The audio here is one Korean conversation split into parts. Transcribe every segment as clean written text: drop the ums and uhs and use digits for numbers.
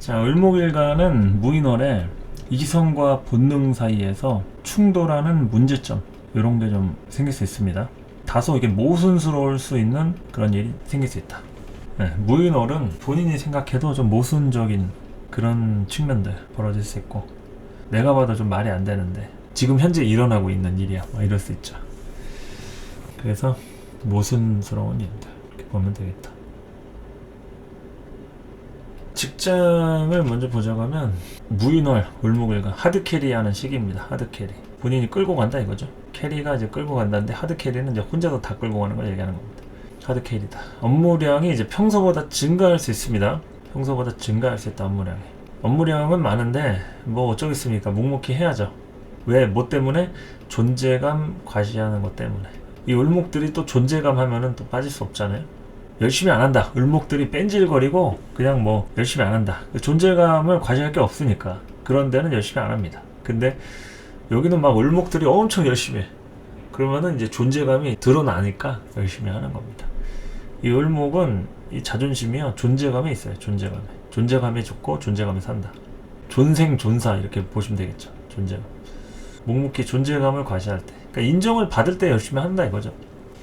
자, 을목일간은 무인월에 이성과 본능 사이에서 충돌하는 문제점, 이런 게 좀 생길 수 있습니다. 다소 이게 모순스러울 수 있는 그런 일이 생길 수 있다. 네, 무인월은 본인이 생각해도 좀 모순적인 그런 측면들 벌어질 수 있고, 내가 봐도 좀 말이 안 되는데 지금 현재 일어나고 있는 일이야, 이럴 수 있죠. 그래서 모순스러운 일들 이렇게 보면 되겠다. 직장을 먼저 보자고 하면 무인월, 을목일간 하드캐리하는 시기입니다. 하드캐리. 본인이 끌고 간다 이거죠. 캐리가 이제 끌고 간다는데 하드캐리는 이제 혼자서 다 끌고 가는 걸 얘기하는 겁니다. 하드캐리다. 업무량이 이제 평소보다 증가할 수 있습니다. 평소보다 증가할 수 있다. 업무량은 많은데 뭐 어쩌겠습니까? 묵묵히 해야죠. 왜? 뭐 때문에? 존재감 과시하는 것 때문에. 이 을목들이 또 존재감 하면은 또 빠질 수 없잖아요. 열심히 안 한다. 을목들이 뺀질거리고 그냥 뭐 열심히 안 한다. 존재감을 과시할 게 없으니까 그런 데는 열심히 안 합니다. 근데 여기는 막 을목들이 엄청 열심히 해. 그러면은 이제 존재감이 드러나니까 열심히 하는 겁니다. 이 을목은 이 자존심이요, 존재감에 있어요. 존재감에 좋고 존재감에 산다. 존생존사 이렇게 보시면 되겠죠. 존재감. 묵묵히 존재감을 과시할 때, 그러니까 인정을 받을 때 열심히 한다 이거죠.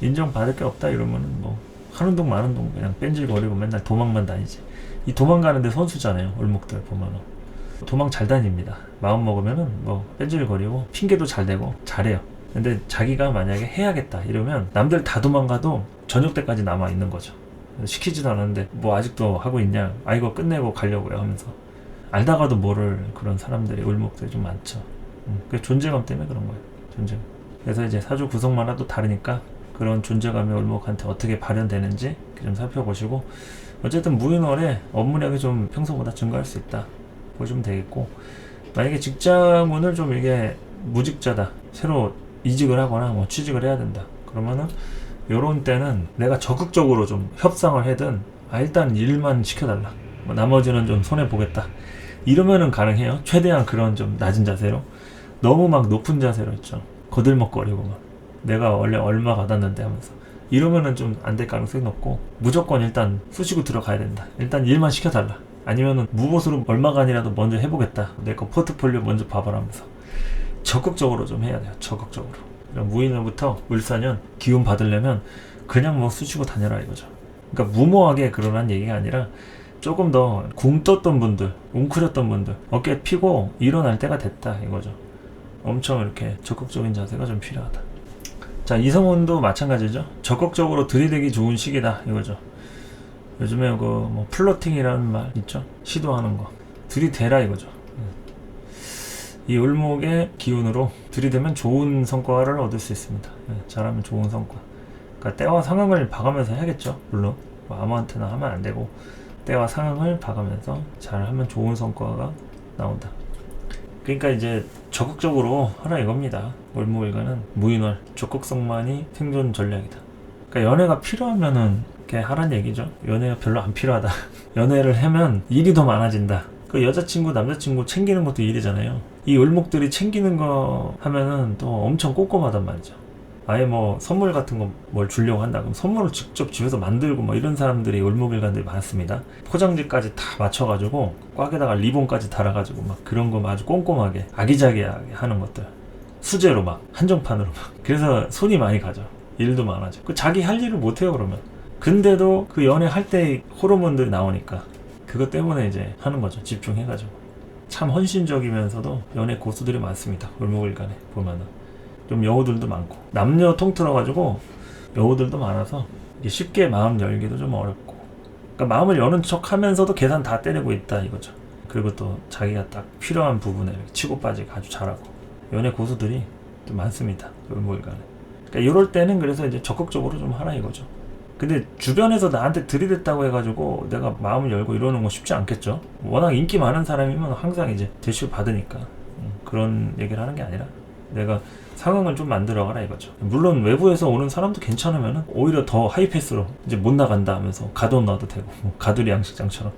인정 받을 게 없다 이러면은 뭐 하는 동 마는 동 그냥 뺀질거리고 맨날 도망만 다니지. 이 도망가는데 선수잖아요. 을목들 보면은 도망 잘 다닙니다. 마음 먹으면은 뭐 뺀질거리고 핑계도 잘 대고 잘해요. 근데 자기가 만약에 해야겠다 이러면 남들 다 도망가도 저녁 때까지 남아 있는 거죠. 시키지도 않았는데 뭐 아직도 하고 있냐, 아 이거 끝내고 가려고요 하면서 알다가도 모를 그런 사람들이 을목들이 좀 많죠. 그 존재감 때문에 그런 거예요. 존재감. 그래서 이제 사주 구성마다 또 다르니까 그런 존재감이 을목한테 어떻게 발현되는지 좀 살펴보시고, 어쨌든 무인월에 업무량이 좀 평소보다 증가할 수 있다 보시면 되겠고, 만약에 직장운을 좀 이게 무직자다, 새로 이직을 하거나 뭐 취직을 해야 된다 그러면은 요런 때는 내가 적극적으로 좀 협상을 하든 일단 일만 시켜달라, 뭐 나머지는 좀 손해보겠다 이러면은 가능해요. 최대한 그런 좀 낮은 자세로. 너무 막 높은 자세로 있죠. 거들먹거리고 막 내가 원래 얼마 받았는데 하면서 이러면은 좀 안 될 가능성이 높고, 무조건 일단 쑤시고 들어가야 된다. 일단 일만 시켜달라. 아니면은 무보수로 얼마간이라도 먼저 해보겠다. 내 거 포트폴리오 먼저 봐봐라 하면서 적극적으로 좀 해야 돼요. 적극적으로. 무인월부터 을사년 기운 받으려면 그냥 뭐 쑤시고 다녀라 이거죠. 그러니까 무모하게 그러란 얘기가 아니라 조금 더 굼떴던 분들, 웅크렸던 분들 어깨 피고 일어날 때가 됐다 이거죠. 엄청 이렇게 적극적인 자세가 좀 필요하다. 자, 이성운도 마찬가지죠. 적극적으로 들이대기 좋은 시기다 이거죠. 요즘에 그 뭐 플러팅이라는 말 있죠. 시도하는 거 들이대라 이거죠. 이 을목의 기운으로 들이대면 좋은 성과를 얻을 수 있습니다. 잘하면 좋은 성과. 그러니까 때와 상황을 봐가면서 해야겠죠. 물론 뭐 아무한테나 하면 안 되고 때와 상황을 봐가면서 잘하면 좋은 성과가 나온다. 그러니까 이제 적극적으로 하라 이겁니다. 을목일간은 무인월, 적극성만이 생존 전략이다. 그러니까 연애가 필요하면은 이렇게 하란 얘기죠. 연애가 별로 안 필요하다. 연애를 하면 일이 더 많아진다. 그 여자친구, 남자친구 챙기는 것도 일이잖아요. 이 을목들이 챙기는 거 하면은 또 엄청 꼼꼼하단 말이죠. 아예 뭐 선물 같은 거 뭘 주려고 한다 그럼 선물을 직접 집에서 만들고 뭐 이런 사람들이 을목일간들이 많습니다. 포장지까지 다 맞춰가지고 꽉에다가 리본까지 달아가지고 막 그런 거 아주 꼼꼼하게 아기자기하게 하는 것들, 수제로 막 한정판으로 막. 그래서 손이 많이 가죠. 일도 많아져. 그 자기 할 일을 못해요 그러면. 근데도 그 연애할 때 호르몬들이 나오니까 그것 때문에 이제 하는 거죠. 집중해가지고. 참 헌신적이면서도 연애 고수들이 많습니다. 을목일간에 보면은 좀 여우들도 많고, 남녀 통틀어가지고 여우들도 많아서 이게 쉽게 마음 열기도 좀 어렵고, 그러니까 마음을 여는 척 하면서도 계산 다 때리고 있다 이거죠. 그리고 또 자기가 딱 필요한 부분에 치고 빠지고 아주 잘하고, 연애 고수들이 또 많습니다. 을목일간에. 그러니까 이럴 때는 그래서 이제 적극적으로 좀 하라 이거죠. 근데 주변에서 나한테 들이댔다고 해가지고 내가 마음을 열고 이러는 거 쉽지 않겠죠. 워낙 인기 많은 사람이면 항상 이제 대시를 받으니까 그런 얘기를 하는 게 아니라 내가 상황을 좀 만들어가라 이거죠. 물론 외부에서 오는 사람도 괜찮으면 오히려 더 하이패스로 이제 못 나간다 하면서 가둬놔도 되고, 뭐 가두리 양식장처럼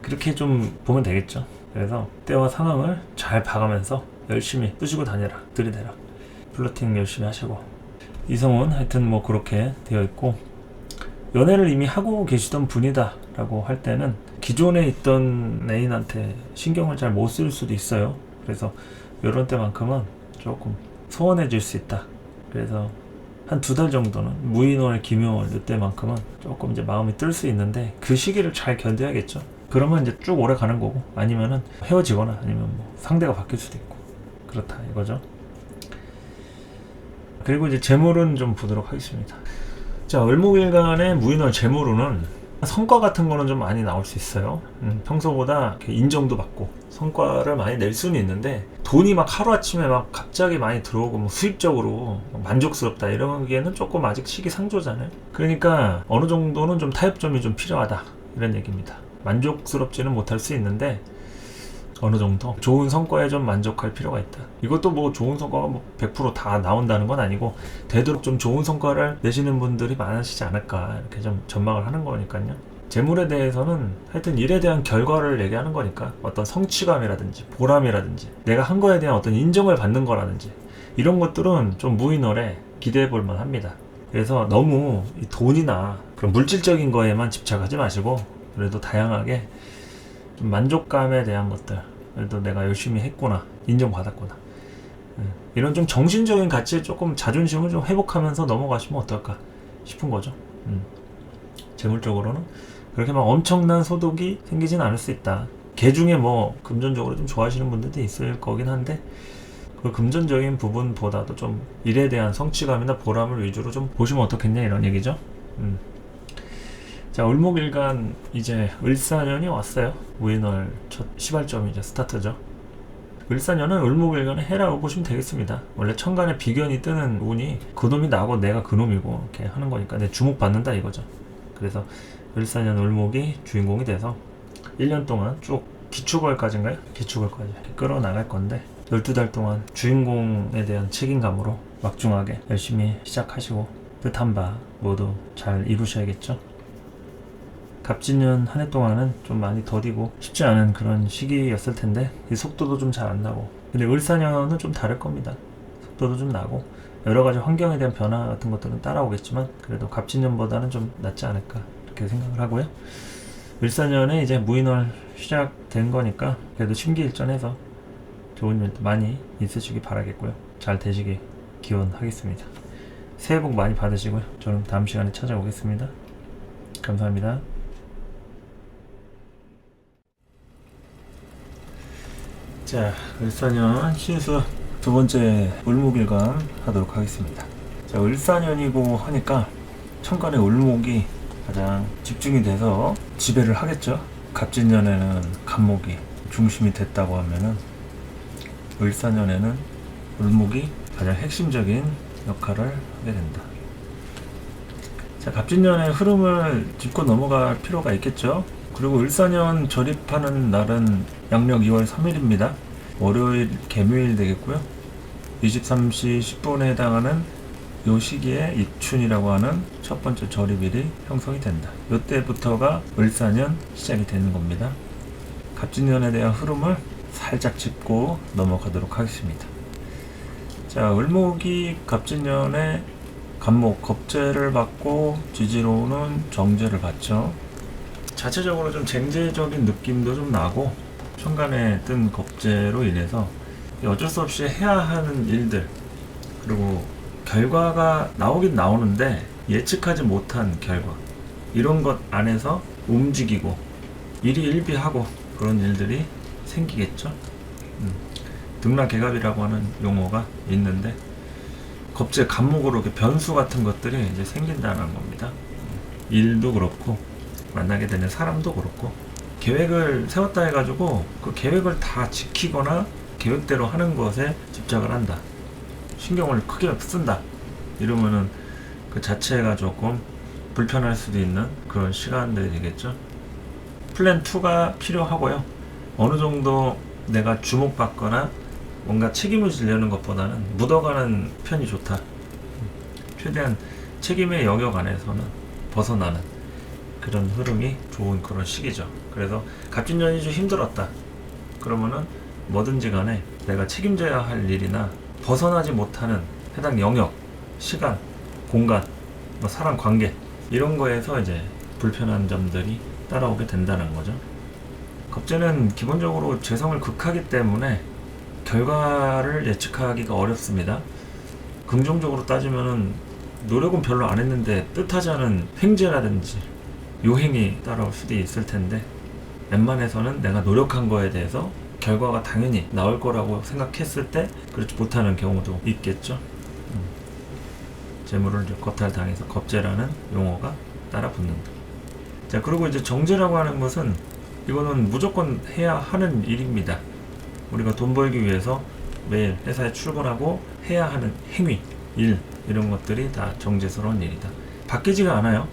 그렇게 좀 보면 되겠죠. 그래서 때와 상황을 잘 봐가면서 열심히 뜨시고 다녀라, 들이대라. 플러팅 열심히 하시고. 이성은 하여튼 뭐 그렇게 되어 있고, 연애를 이미 하고 계시던 분이다 라고 할 때는 기존에 있던 애인한테 신경을 잘 못 쓸 수도 있어요. 그래서 이런 때만큼은 조금 소원해질 수 있다. 그래서 한 2달 정도는 무인월, 기묘월 이때만큼은 조금 이제 마음이 뜰 수 있는데 그 시기를 잘 견뎌야겠죠. 그러면 이제 쭉 오래 가는 거고, 아니면은 헤어지거나 아니면 뭐 상대가 바뀔 수도 있고 그렇다 이거죠. 그리고 이제 재물은 좀 보도록 하겠습니다. 자, 을목일간의 무인월 재물운은 성과 같은 거는 좀 많이 나올 수 있어요. 평소보다 인정도 받고 성과를 많이 낼 수는 있는데, 돈이 막 하루아침에 막 갑자기 많이 들어오고 뭐 수입적으로 만족스럽다 이러기에는 조금 아직 시기상조잖아요. 그러니까 어느 정도는 좀 타협점이 좀 필요하다 이런 얘기입니다. 만족스럽지는 못할 수 있는데 어느 정도 좋은 성과에 좀 만족할 필요가 있다. 이것도 뭐 좋은 성과가 뭐 100% 다 나온다는 건 아니고, 되도록 좀 좋은 성과를 내시는 분들이 많으시지 않을까 이렇게 좀 전망을 하는 거니까요. 재물에 대해서는 하여튼 일에 대한 결과를 얘기하는 거니까, 어떤 성취감이라든지 보람이라든지 내가 한 거에 대한 어떤 인정을 받는 거라든지 이런 것들은 좀 무인월에 기대해 볼 만합니다. 그래서 너무 이 돈이나 그런 물질적인 거에만 집착하지 마시고, 그래도 다양하게 좀 만족감에 대한 것들, 그래도 내가 열심히 했구나, 인정받았구나, 이런 좀 정신적인 가치에 조금 자존심을 좀 회복하면서 넘어가시면 어떨까 싶은 거죠. 재물적으로는 그렇게 막 엄청난 소득이 생기진 않을 수 있다. 개 중에 뭐 금전적으로 좀 좋아하시는 분들도 있을 거긴 한데, 그 금전적인 부분보다도 좀 일에 대한 성취감이나 보람을 위주로 좀 보시면 어떻겠냐 이런 얘기죠. 자, 을목일간 이제 을사년이 왔어요. 무인월 첫 시발점이 이제 스타트죠. 을사년은 을목일간의 해라고 보시면 되겠습니다. 원래 천간에 비견이 뜨는 운이 그놈이 나고 내가 그놈이고 이렇게 하는 거니까 내 주목받는다 이거죠. 그래서 을사년 을목이 주인공이 돼서 1년 동안 쭉 기축월까지인가요? 기축월까지 끌어나갈 건데, 12달 동안 주인공에 대한 책임감으로 막중하게 열심히 시작하시고 뜻한 바 모두 잘 이루셔야겠죠. 갑진년 한 해 동안은 좀 많이 더디고 쉽지 않은 그런 시기였을 텐데, 이 속도도 좀 잘 안 나고, 근데 을사년은 좀 다를 겁니다. 속도도 좀 나고 여러 가지 환경에 대한 변화 같은 것들은 따라오겠지만, 그래도 갑진년보다는 좀 낫지 않을까 이렇게 생각을 하고요. 을사년에 이제 무인월 시작된 거니까 그래도 심기일전해서 좋은 일도 많이 있으시기 바라겠고요. 잘 되시길 기원하겠습니다. 새해 복 많이 받으시고요. 저는 다음 시간에 찾아오겠습니다. 감사합니다. 자, 을사년 신수 두 번째 을목일간 하도록 하겠습니다. 자, 을사년이고 하니까 천간에 을목이 가장 집중이 돼서 지배를 하겠죠. 갑진년에는 갑목이 중심이 됐다고 하면은, 을사년에는 을목이 가장 핵심적인 역할을 하게 된다. 자, 갑진년의 흐름을 짚고 넘어갈 필요가 있겠죠. 그리고 을사년 절입하는 날은 양력 2월 3일입니다. 월요일 개묘일 되겠고요. 23시 10분에 해당하는 요 시기에 입춘이라고 하는 첫 번째 절입일이 형성이 된다. 이때부터가 을사년 시작이 되는 겁니다. 갑진년에 대한 흐름을 살짝 짚고 넘어가도록 하겠습니다. 자, 을목이 갑진년에 갑목 겁재를 받고 지지로는 정제를 받죠. 자체적으로 좀 쟁제적인 느낌도 좀 나고, 천간에 뜬 겁재로 인해서 어쩔 수 없이 해야 하는 일들, 그리고 결과가 나오긴 나오는데 예측하지 못한 결과, 이런 것 안에서 움직이고 일희일비하고 그런 일들이 생기겠죠. 등락개갑이라고 하는 용어가 있는데, 겁재 갑목으로 이렇게 변수 같은 것들이 이제 생긴다는 겁니다. 일도 그렇고 만나게 되는 사람도 그렇고, 계획을 세웠다 해가지고 그 계획을 다 지키거나 계획대로 하는 것에 집착을 한다, 신경을 크게 쓴다, 이러면은 그 자체가 조금 불편할 수도 있는 그런 시간들이 되겠죠. 플랜 2가 필요하고요. 어느 정도 내가 주목받거나 뭔가 책임을 지려는 것보다는 묻어가는 편이 좋다. 최대한 책임의 영역 안에서는 벗어나는 그런 흐름이 좋은 그런 시기죠. 그래서 갑진년이 좀 힘들었다 그러면은 뭐든지 간에 내가 책임져야 할 일이나 벗어나지 못하는 해당 영역, 시간, 공간, 뭐 사람 관계, 이런 거에서 이제 불편한 점들이 따라오게 된다는 거죠. 겁재는 기본적으로 재성을 극하기 때문에 결과를 예측하기가 어렵습니다. 긍정적으로 따지면은 노력은 별로 안 했는데 뜻하지 않은 횡재라든지 요행이 따라올 수도 있을 텐데, 웬만해서는 내가 노력한 거에 대해서 결과가 당연히 나올 거라고 생각했을 때 그렇지 못하는 경우도 있겠죠. 재물을 이제 거탈당해서 겁재라는 용어가 따라 붙는다. 자, 그리고 이제 정재라고 하는 것은 이거는 무조건 해야 하는 일입니다. 우리가 돈 벌기 위해서 매일 회사에 출근하고 해야 하는 행위, 일, 이런 것들이 다 정제스러운 일이다. 바뀌지가 않아요.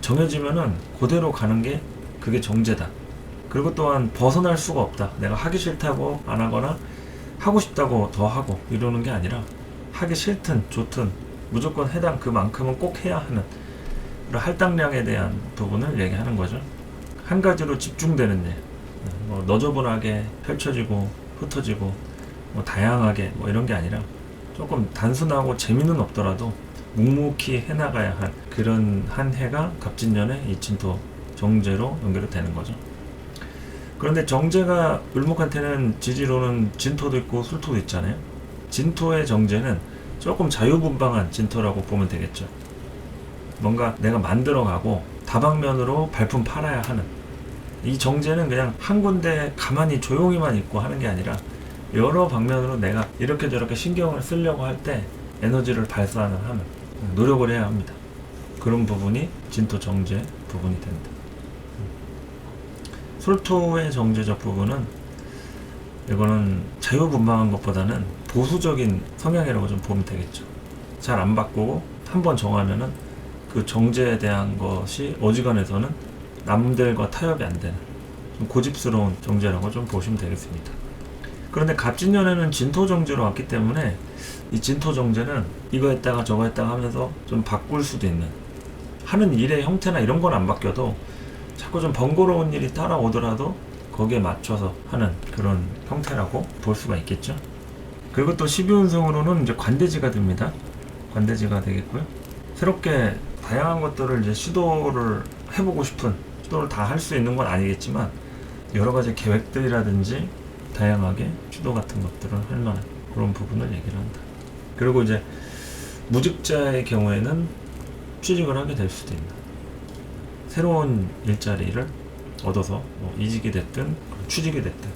정해지면은 그대로 가는 게 그게 정제다. 그리고 또한 벗어날 수가 없다. 내가 하기 싫다고 안 하거나 하고 싶다고 더 하고 이러는 게 아니라 하기 싫든 좋든 무조건 해당 그만큼은 꼭 해야 하는 그런 할당량에 대한 부분을 얘기하는 거죠. 한 가지로 집중되는 일, 뭐 너저분하게 펼쳐지고 흩어지고 뭐 다양하게 뭐 이런 게 아니라 조금 단순하고 재미는 없더라도 묵묵히 해나가야 할 그런 한 해가 갑진년의 이 진토 정제로 연결이 되는 거죠. 그런데 정제가 을목한테는 지지로는 진토도 있고 술토도 있잖아요. 진토의 정제는 조금 자유분방한 진토라고 보면 되겠죠. 뭔가 내가 만들어가고 다방면으로 발품 팔아야 하는, 이 정제는 그냥 한 군데 가만히 조용히만 있고 하는 게 아니라 여러 방면으로 내가 이렇게 저렇게 신경을 쓰려고 할 때 에너지를 발산을 하는 노력을 해야 합니다. 그런 부분이 진토 정제 부분이 된다. 술토의 정제적 부분은 이거는 자유분방한 것보다는 보수적인 성향이라고 좀 보면 되겠죠. 잘 안 바꾸고 한번 정하면은 그 정제에 대한 것이 어지간해서는 남들과 타협이 안 되는 좀 고집스러운 정제라고 좀 보시면 되겠습니다. 그런데 갑진년에는 진토 정제로 왔기 때문에 이 진토 정제는 이거 했다가 저거 했다가 하면서 좀 바꿀 수도 있는, 하는 일의 형태나 이런 건 안 바뀌어도 자꾸 좀 번거로운 일이 따라오더라도 거기에 맞춰서 하는 그런 형태라고 볼 수가 있겠죠. 그리고 또 12운성으로는 이제 관대지가 됩니다. 관대지가 되겠고요. 새롭게 다양한 것들을 이제 시도를 해보고 싶은, 시도를 다 할 수 있는 건 아니겠지만 여러 가지 계획들이라든지 다양하게 시도 같은 것들을 할 만한 그런 부분을 얘기를 한다. 그리고 이제 무직자의 경우에는 취직을 하게 될 수도 있다. 새로운 일자리를 얻어서 뭐 이직이 됐든 취직이 됐든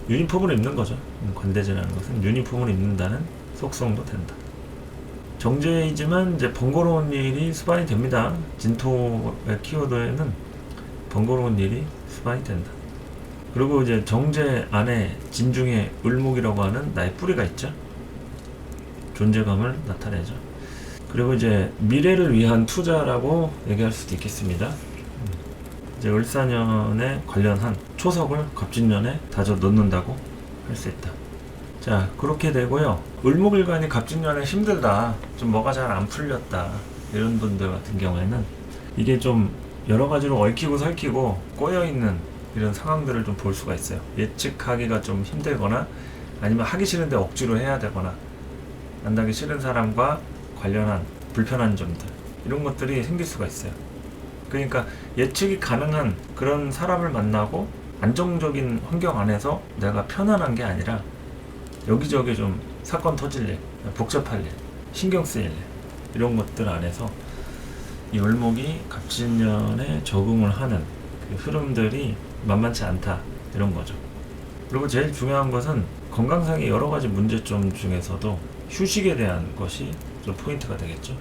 유니폼을 입는 거죠. 관대지라는 것은 유니폼을 입는다는 속성도 된다. 정제이지만 이제 번거로운 일이 수반이 됩니다. 진토의 키워드에는 번거로운 일이 수반이 된다. 그리고 이제 정제 안에 진중에 을목이라고 하는 나의 뿌리가 있죠. 존재감을 나타내죠. 그리고 이제 미래를 위한 투자라고 얘기할 수도 있겠습니다. 이제 을사년에 관련한 초석을 갑진년에 다져 넣는다고 할 수 있다. 자, 그렇게 되고요. 을목일간이 갑진년에 힘들다, 좀 뭐가 잘 안 풀렸다, 이런 분들 같은 경우에는 이게 좀 여러 가지로 얽히고 설키고 꼬여있는 이런 상황들을 좀 볼 수가 있어요. 예측하기가 좀 힘들거나 아니면 하기 싫은데 억지로 해야 되거나 만나기 싫은 사람과 관련한 불편한 점들, 이런 것들이 생길 수가 있어요. 그러니까 예측이 가능한 그런 사람을 만나고 안정적인 환경 안에서 내가 편안한 게 아니라 여기저기 좀 사건 터질 일, 복잡할 일, 신경 쓰일 일, 이런 것들 안에서 이 을목이 갑진년에 적응을 하는 그 흐름들이 만만치 않다, 이런 거죠. 그리고 제일 중요한 것은 건강상의 여러 가지 문제점 중에서도 휴식에 대한 것이 좀 포인트가 되겠죠.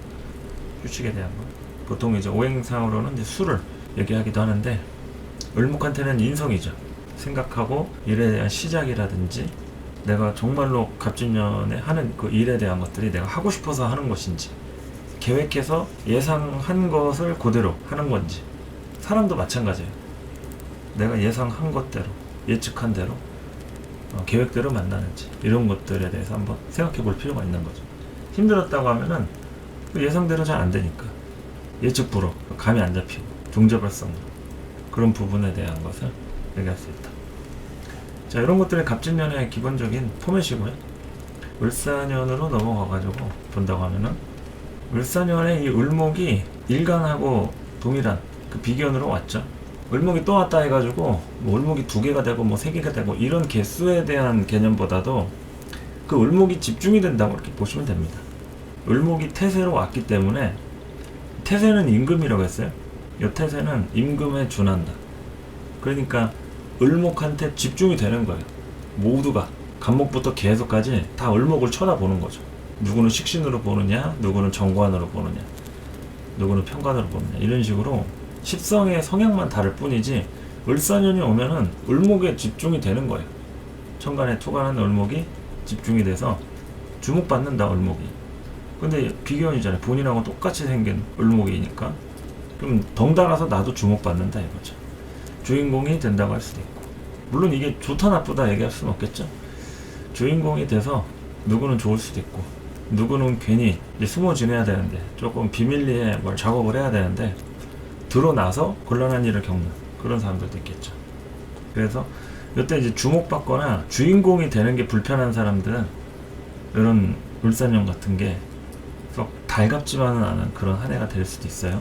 휴식에 대한 것. 보통 이제 오행상으로는 이제 술을 얘기하기도 하는데, 을목한테는 인성이죠. 생각하고 일에 대한 시작이라든지 내가 정말로 갑진년에 하는 그 일에 대한 것들이 내가 하고 싶어서 하는 것인지, 계획해서 예상한 것을 그대로 하는 건지, 사람도 마찬가지예요. 내가 예상한 것대로, 예측한 대로, 계획대로 만나는지, 이런 것들에 대해서 한번 생각해 볼 필요가 있는 거죠. 힘들었다고 하면은 그 예상대로 잘 안 되니까 예측 불허, 감이 안 잡히고 종잡을성, 그런 부분에 대한 것을 얘기할 수 있다. 자, 이런 것들이 갑진년의 기본적인 포맷이고요. 을사년으로 넘어가가지고 본다고 하면은, 을사년의 이 을목이 일간하고 동일한 그 비견으로 왔죠. 을목이 또 왔다 해가지고 뭐 을목이 2개가 되고 뭐 3개가 되고 이런 개수에 대한 개념보다도 그 을목이 집중이 된다고 이렇게 보시면 됩니다. 을목이 태세로 왔기 때문에, 태세는 임금이라고 했어요. 이 태세는 임금에 준한다. 그러니까 을목한테 집중이 되는 거예요. 모두가 간목부터 계속까지 다 을목을 쳐다보는 거죠. 누구는 식신으로 보느냐, 누구는 정관으로 보느냐, 누구는 편관으로 보느냐, 이런 식으로 십성의 성향만 다를 뿐이지 을사년이 오면은 을목에 집중이 되는 거예요. 천간에 투관한 을목이 집중이 돼서 주목받는다, 을목이. 근데 비견이잖아요. 본인하고 똑같이 생긴 을목이니까 그럼 덩달아서 나도 주목받는다 이거죠. 주인공이 된다고 할 수도 있고, 물론 이게 좋다 나쁘다 얘기할 수는 없겠죠. 주인공이 돼서 누구는 좋을 수도 있고, 누구는 괜히 이제 숨어 지내야 되는데, 조금 비밀리에 뭘 작업을 해야 되는데 드러나서 곤란한 일을 겪는 그런 사람들도 있겠죠. 그래서 이때 이제 주목받거나 주인공이 되는 게 불편한 사람들은 이런 을사년 같은 게 썩 달갑지만은 않은 그런 한 해가 될 수도 있어요.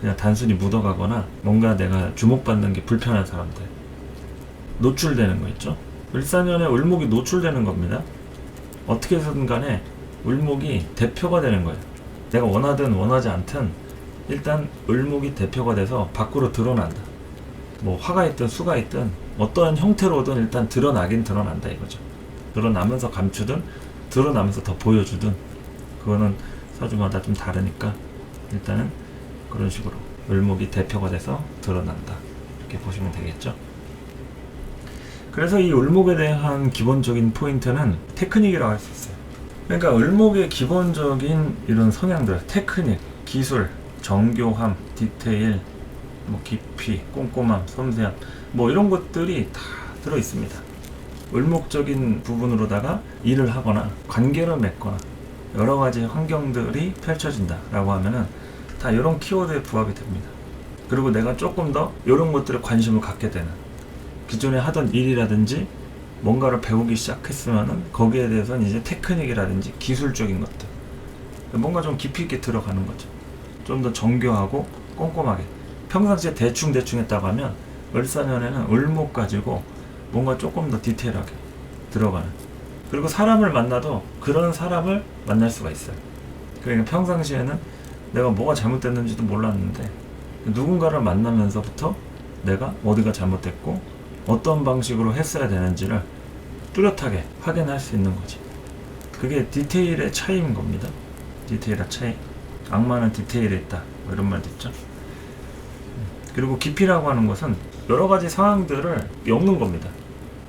그냥 단순히 묻어가거나 뭔가 내가 주목받는 게 불편한 사람들, 노출되는 거 있죠. 을사년에 을목이 노출되는 겁니다. 어떻게 해서든 간에 을목이 대표가 되는 거예요. 내가 원하든 원하지 않든 일단 을목이 대표가 돼서 밖으로 드러난다. 뭐 화가 있든 수가 있든 어떠한 형태로든 일단 드러나긴 드러난다 이거죠. 드러나면서 감추든 드러나면서 더 보여주든 그거는 사주마다 좀 다르니까 일단은 그런 식으로 을목이 대표가 돼서 드러난다, 이렇게 보시면 되겠죠. 그래서 이 을목에 대한 기본적인 포인트는 테크닉이라고 할 수 있어요. 그러니까 을목의 기본적인 이런 성향들, 테크닉, 기술, 정교함, 디테일, 뭐 깊이, 꼼꼼함, 섬세함, 뭐 이런 것들이 다 들어 있습니다. 을목적인 부분으로다가 일을 하거나 관계를 맺거나 여러 가지 환경들이 펼쳐진다라고 하면은 다 이런 키워드에 부합이 됩니다. 그리고 내가 조금 더 이런 것들에 관심을 갖게 되는, 기존에 하던 일이라든지 뭔가를 배우기 시작했으면은 거기에 대해서는 이제 테크닉이라든지 기술적인 것들, 뭔가 좀 깊이 있게 들어가는 거죠. 좀 더 정교하고 꼼꼼하게. 평상시에 대충 했다고 하면 을사년에는 을목 가지고 뭔가 조금 더 디테일하게 들어가는, 그리고 사람을 만나도 그런 사람을 만날 수가 있어요. 그러니까 평상시에는 내가 뭐가 잘못됐는지도 몰랐는데 누군가를 만나면서부터 내가 어디가 잘못됐고 어떤 방식으로 했어야 되는지를 뚜렷하게 확인할 수 있는 거지. 그게 디테일의 차이인 겁니다. 디테일의 차이. 악마는 디테일에 있다, 뭐 이런 말도 있죠. 그리고 깊이라고 하는 것은 여러 가지 상황들을 엮는 겁니다.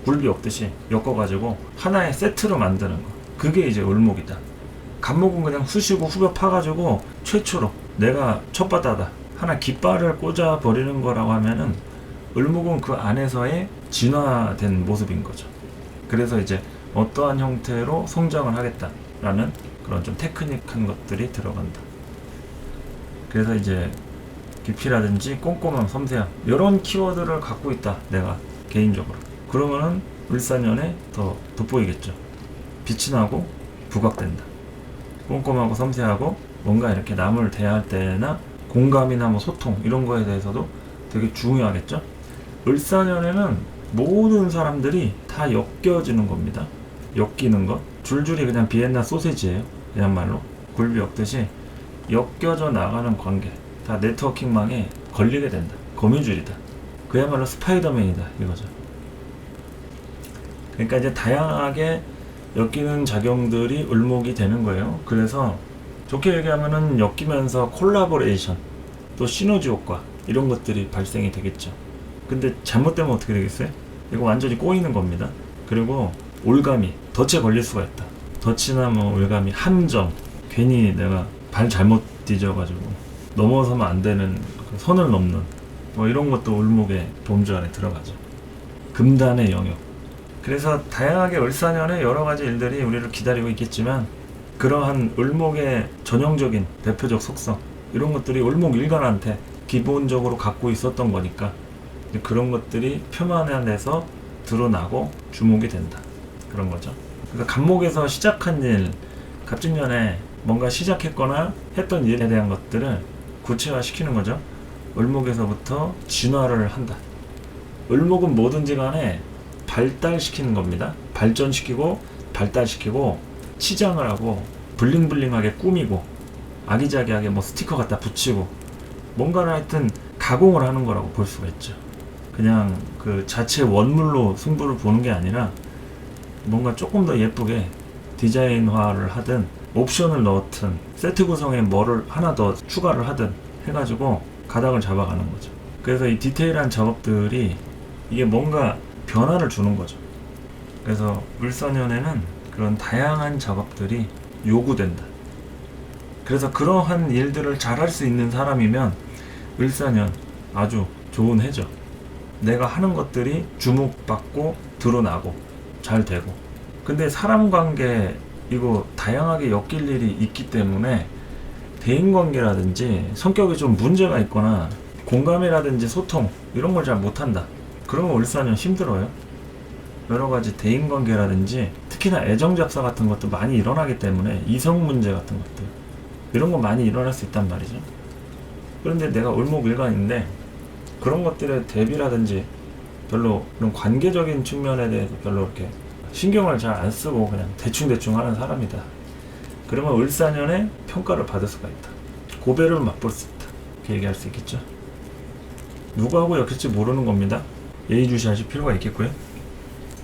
굴비 엮듯이 엮어가지고 하나의 세트로 만드는 거. 그게 이제 을목이다. 간목은 그냥 쑤시고 후벼 파가지고 최초로 내가 첫바다다 하나 깃발을 꽂아 버리는 거라고 하면은, 을목은 그 안에서의 진화된 모습인 거죠. 그래서 이제 어떠한 형태로 성장을 하겠다라는 그런 좀 테크닉한 것들이 들어간다. 그래서 이제 깊이라든지 꼼꼼함, 섬세함 이런 키워드를 갖고 있다, 내가 개인적으로. 그러면은 을사년에 더 돋보이겠죠. 빛이 나고 부각된다. 꼼꼼하고 섬세하고 뭔가 이렇게 남을 대할 때나 공감이나 뭐 소통 이런 거에 대해서도 되게 중요하겠죠. 을사년에는 모든 사람들이 다 엮여지는 겁니다. 엮이는 것, 줄줄이 그냥 비엔나 소세지예요. 그냥 말로 굴비 엮듯이 엮여져 나가는 관계, 다 네트워킹망에 걸리게 된다. 거미줄이다. 그야말로 스파이더맨이다 이거죠. 그러니까 이제 다양하게 엮이는 작용들이 을목이 되는 거예요. 그래서 좋게 얘기하면은 엮이면서 콜라보레이션, 또 시너지 효과 이런 것들이 발생이 되겠죠. 근데 잘못되면 어떻게 되겠어요? 이거 완전히 꼬이는 겁니다. 그리고 올감이, 덫에 걸릴 수가 있다. 덫이나 뭐 올감이, 함정, 괜히 내가 발 잘못 뒤져가지고 넘어서면 안 되는 그 선을 넘는 뭐 이런 것도 을목의 범주 안에 들어가죠. 금단의 영역. 그래서 다양하게 을사년에 여러 가지 일들이 우리를 기다리고 있겠지만, 그러한 을목의 전형적인 대표적 속성 이런 것들이 을목 일간한테 기본적으로 갖고 있었던 거니까 그런 것들이 표면에서 드러나고 주목이 된다, 그런 거죠. 그러니까 간목에서 시작한 일, 갑진년에 뭔가 시작했거나 했던 일에 대한 것들을 구체화시키는 거죠. 을목에서부터 진화를 한다. 을목은 뭐든지 간에 발달시키는 겁니다. 발전시키고 발달시키고 치장을 하고 블링블링하게 꾸미고 아기자기하게 뭐 스티커 갖다 붙이고 뭔가를 하여튼 가공을 하는 거라고 볼 수가 있죠. 그냥 그 자체 원물로 승부를 보는 게 아니라 뭔가 조금 더 예쁘게 디자인화를 하든 옵션을 넣든 세트 구성에 뭐를 하나 더 추가를 하든 해가지고 가닥을 잡아가는 거죠. 그래서 이 디테일한 작업들이 이게 뭔가 변화를 주는 거죠. 그래서 을사년에는 그런 다양한 작업들이 요구된다. 그래서 그러한 일들을 잘할 수 있는 사람이면 을사년 아주 좋은 해죠. 내가 하는 것들이 주목받고 드러나고 잘 되고. 근데 사람 관계 이거 다양하게 엮일 일이 있기 때문에 대인관계라든지 성격이 좀 문제가 있거나 공감이라든지 소통 이런 걸 잘 못한다. 그러면 을사년 힘들어요. 여러가지 대인관계라든지 특히나 애정잡사 같은 것도 많이 일어나기 때문에 이성 문제 같은 것들 이런 거 많이 일어날 수 있단 말이죠. 그런데 내가 을목일간인데 그런 것들에 대비라든지 별로 그런 관계적인 측면에 대해서 별로 이렇게 신경을 잘 안 쓰고 그냥 대충대충 하는 사람이다. 그러면 을사년에 평가를 받을 수가 있다. 고배를 맛볼 수 있다. 이렇게 얘기할 수 있겠죠. 누구하고 엮일지 모르는 겁니다. 예의주시하실 필요가 있겠고요.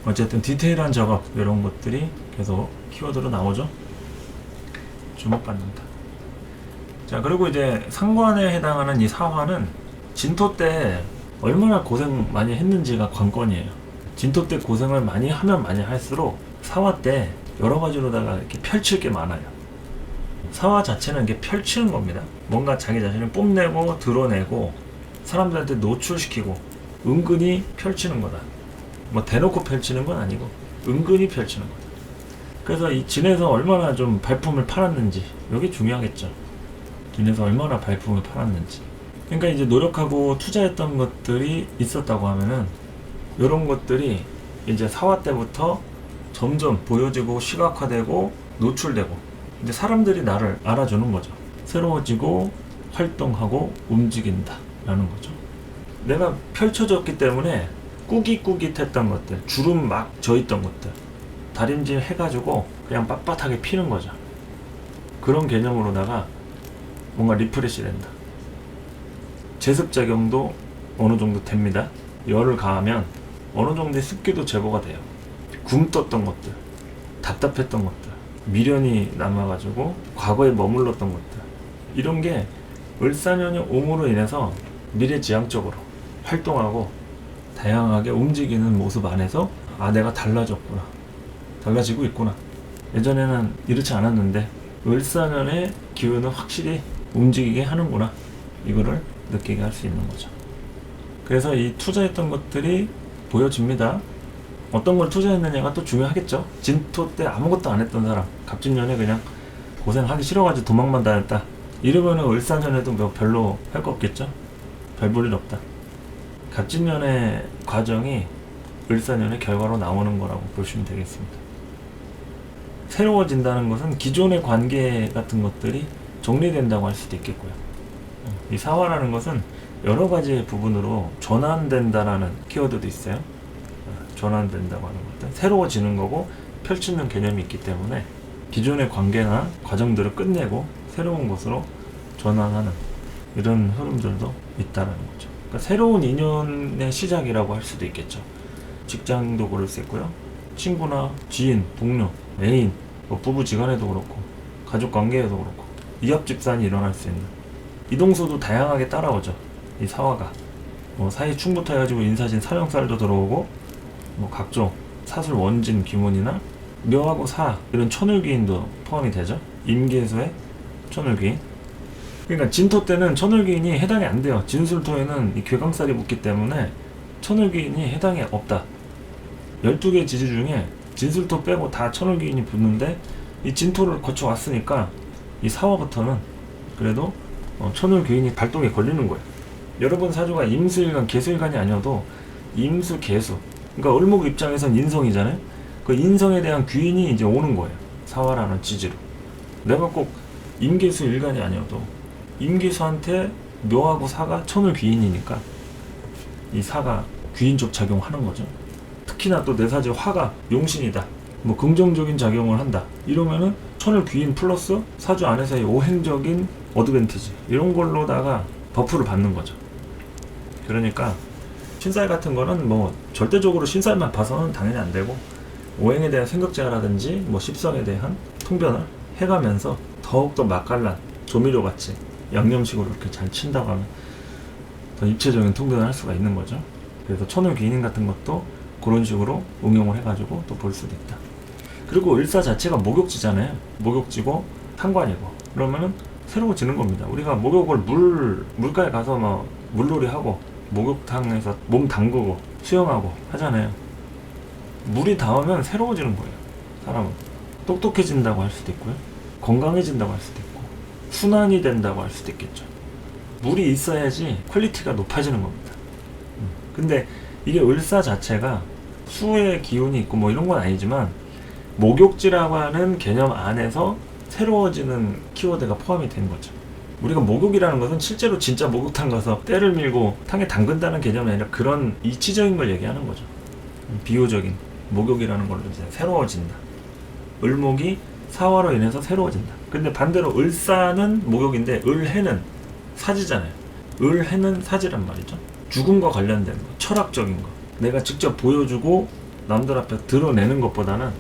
어쨌든 디테일한 작업 이런 것들이 계속 키워드로 나오죠. 주목받는다. 자, 그리고 이제 상관에 해당하는 이 사화는 진토 때 얼마나 고생 많이 했는지가 관건이에요. 진토 때 고생을 많이 하면 많이 할수록 사화 때 여러 가지로다가 이렇게 펼칠 게 많아요. 사화 자체는 이게 펼치는 겁니다. 뭔가 자기 자신을 뽐내고 드러내고 사람들한테 노출시키고 은근히 펼치는 거다. 뭐 대놓고 펼치는 건 아니고 은근히 펼치는 거다. 그래서 이 진에서 얼마나 좀 발품을 팔았는지 이게 중요하겠죠. 진에서 얼마나 발품을 팔았는지. 그러니까 이제 노력하고 투자했던 것들이 있었다고 하면은 이런 것들이 이제 사화 때부터 점점 보여지고 시각화되고 노출되고 이제 사람들이 나를 알아주는 거죠. 새로워지고 활동하고 움직인다 라는 거죠. 내가 펼쳐졌기 때문에 꾸깃꾸깃했던 것들, 주름 막 져있던 것들 다림질 해가지고 그냥 빳빳하게 피는 거죠. 그런 개념으로다가 뭔가 리프레시 된다. 제습작용도 어느 정도 됩니다. 열을 가하면 어느 정도의 습기도 제거가 돼요. 굼떴던 것들, 답답했던 것들, 미련이 남아가지고 과거에 머물렀던 것들 이런 게 을사년의 옹으로 인해서 미래지향적으로 활동하고 다양하게 움직이는 모습 안에서 아 내가 달라졌구나, 달라지고 있구나, 예전에는 이렇지 않았는데 을사년의 기운은 확실히 움직이게 하는구나, 이거를 느끼게 할 수 있는 거죠. 그래서 이 투자했던 것들이 보여집니다. 어떤 걸 투자했느냐가 또 중요하겠죠. 진토 때 아무것도 안 했던 사람, 갑진년에 그냥 고생하기 싫어가지고 도망만 다녔다 이러면은 을사년에도 뭐 별로 할 거 없겠죠. 별 볼 일 없다. 갑진년의 과정이 을사년의 결과로 나오는 거라고 보시면 되겠습니다. 새로워진다는 것은 기존의 관계 같은 것들이 정리된다고 할 수도 있겠고요. 이 사화라는 것은 여러 가지 부분으로 전환된다라는 키워드도 있어요. 전환된다고 하는 것들, 새로워지는 거고 펼치는 개념이 있기 때문에 기존의 관계나 과정들을 끝내고 새로운 것으로 전환하는 이런 흐름들도 있다는 거죠. 그러니까 새로운 인연의 시작이라고 할 수도 있겠죠. 직장도 그럴 수 있고요. 친구나 지인, 동료, 애인, 뭐 부부지간에도 그렇고 가족 관계에도 그렇고 이합집산이 일어날 수 있는 이동수도 다양하게 따라오죠. 이 사화가 뭐 사이 충부터 해가지고 인사진 사명살도 들어오고 뭐 각종 사술 원진 귀문이나 묘하고 사 이런 천을귀인도 포함이 되죠. 임계수의 천을귀인. 그러니까 진토 때는 천을귀인이 해당이 안 돼요. 진술토에는 이 괴강살이 붙기 때문에 천을귀인이 해당이 없다. 12개 지지 중에 진술토 빼고 다 천을귀인이 붙는데 이 진토를 거쳐 왔으니까 이 사화부터는 그래도 천을귀인이 발동에 걸리는 거예요. 여러분 사주가 임수일간, 개수일간이 아니어도 임수, 개수, 그러니까 을목 입장에선 인성이잖아요. 그 인성에 대한 귀인이 이제 오는 거예요. 사화라는 지지로. 내가 꼭 임계수 일간이 아니어도 임계수한테 묘하고 사가 천을 귀인이니까 이 사가 귀인적 작용하는 거죠. 특히나 또 내 사지 화가 용신이다, 뭐 긍정적인 작용을 한다 이러면은 천을 귀인 플러스 사주 안에서의 오행적인 어드밴티지 이런 걸로다가 버프를 받는 거죠. 그러니까 신살 같은 거는 뭐 절대적으로 신살만 봐서는 당연히 안 되고 오행에 대한 생각제라든지 뭐 십성에 대한 통변을 해가면서 더욱더 맛깔난 조미료같이 양념식으로 이렇게 잘 친다고 하면 더 입체적인 통변을 할 수가 있는 거죠. 그래서 천을 귀인 같은 것도 그런 식으로 응용을 해가지고 또 볼 수도 있다. 그리고 을사 자체가 목욕지잖아요. 목욕지고 상관이고 그러면은 새로워지는 겁니다. 우리가 목욕을 물가에 가서 뭐 물놀이 하고 목욕탕에서 몸 담그고 수영하고 하잖아요. 물이 닿으면 새로워지는 거예요. 사람은 똑똑해진다고 할 수도 있고요, 건강해진다고 할 수도 있고 순환이 된다고 할 수도 있겠죠. 물이 있어야지 퀄리티가 높아지는 겁니다. 근데 이게 을사 자체가 수의 기운이 있고 뭐 이런 건 아니지만 목욕지라고 하는 개념 안에서 새로워지는 키워드가 포함이 된 거죠. 우리가 목욕이라는 것은 실제로 진짜 목욕탕 가서 때를 밀고 탕에 담근다는 개념이 아니라 그런 이치적인 걸 얘기하는 거죠. 비유적인 목욕이라는 걸로 이제 새로워진다. 을목이 사화로 인해서 새로워진다. 근데 반대로 을사는 목욕인데 을해는 사지잖아요. 을해는 사지란 말이죠. 죽음과 관련된 거, 철학적인 거, 내가 직접 보여주고 남들 앞에 드러내는 것보다는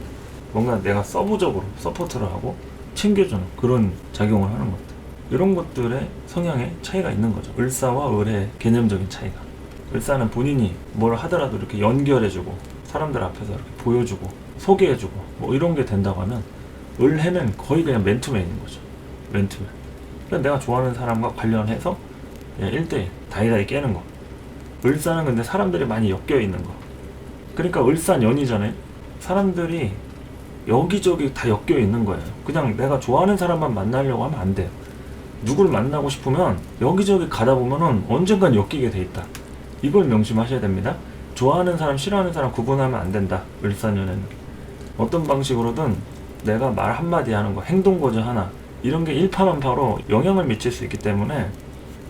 뭔가 내가 서브적으로 서포트를 하고 챙겨주는 그런 작용을 하는 것들, 이런 것들의 성향의 차이가 있는 거죠. 을사와 을의 개념적인 차이가. 을사는 본인이 뭘 하더라도 이렇게 연결해주고 사람들 앞에서 이렇게 보여주고 소개해주고 뭐 이런 게 된다고 하면, 을해는 거의 그냥 맨투맨인 거죠. 맨투맨. 그러니까 내가 좋아하는 사람과 관련해서 1대1 다이다이 깨는 거. 을사는 근데 사람들이 많이 엮여 있는 거. 그러니까 을사년이잖아요. 사람들이 여기저기 다 엮여 있는 거예요. 그냥 내가 좋아하는 사람만 만나려고 하면 안 돼요. 누굴 만나고 싶으면 여기저기 가다 보면은 언젠간 엮이게 돼 있다. 이걸 명심하셔야 됩니다. 좋아하는 사람, 싫어하는 사람 구분하면 안 된다. 을사년에는 어떤 방식으로든 내가 말 한마디 하는 거, 행동 거저 하나, 이런 게 일파만파로 영향을 미칠 수 있기 때문에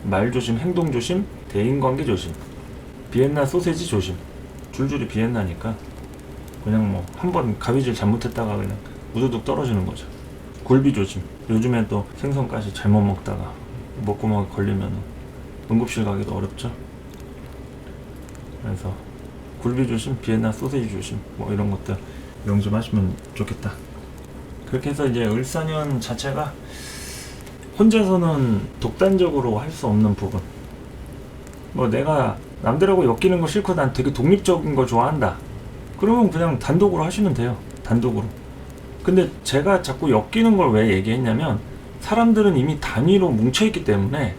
말 조심, 행동 조심, 대인관계 조심, 비엔나 소세지 조심. 줄줄이 비엔나니까 그냥 뭐 한번 가위질 잘못했다가 그냥 우두둑 떨어지는 거죠. 굴비 조심. 요즘엔 또 생선가시 잘못 먹다가 목구멍에 걸리면 응급실 가기도 어렵죠. 그래서 굴비 조심, 비엔나 소세지 조심, 뭐 이런 것들 명심하시면 좋겠다. 그렇게 해서 이제 을사년 자체가 혼자서는 독단적으로 할 수 없는 부분, 뭐 내가 남들하고 엮이는 거 싫고 난 되게 독립적인 거 좋아한다, 그러면 그냥 단독으로 하시면 돼요. 단독으로. 근데 제가 자꾸 엮이는 걸 왜 얘기했냐면, 사람들은 이미 단위로 뭉쳐있기 때문에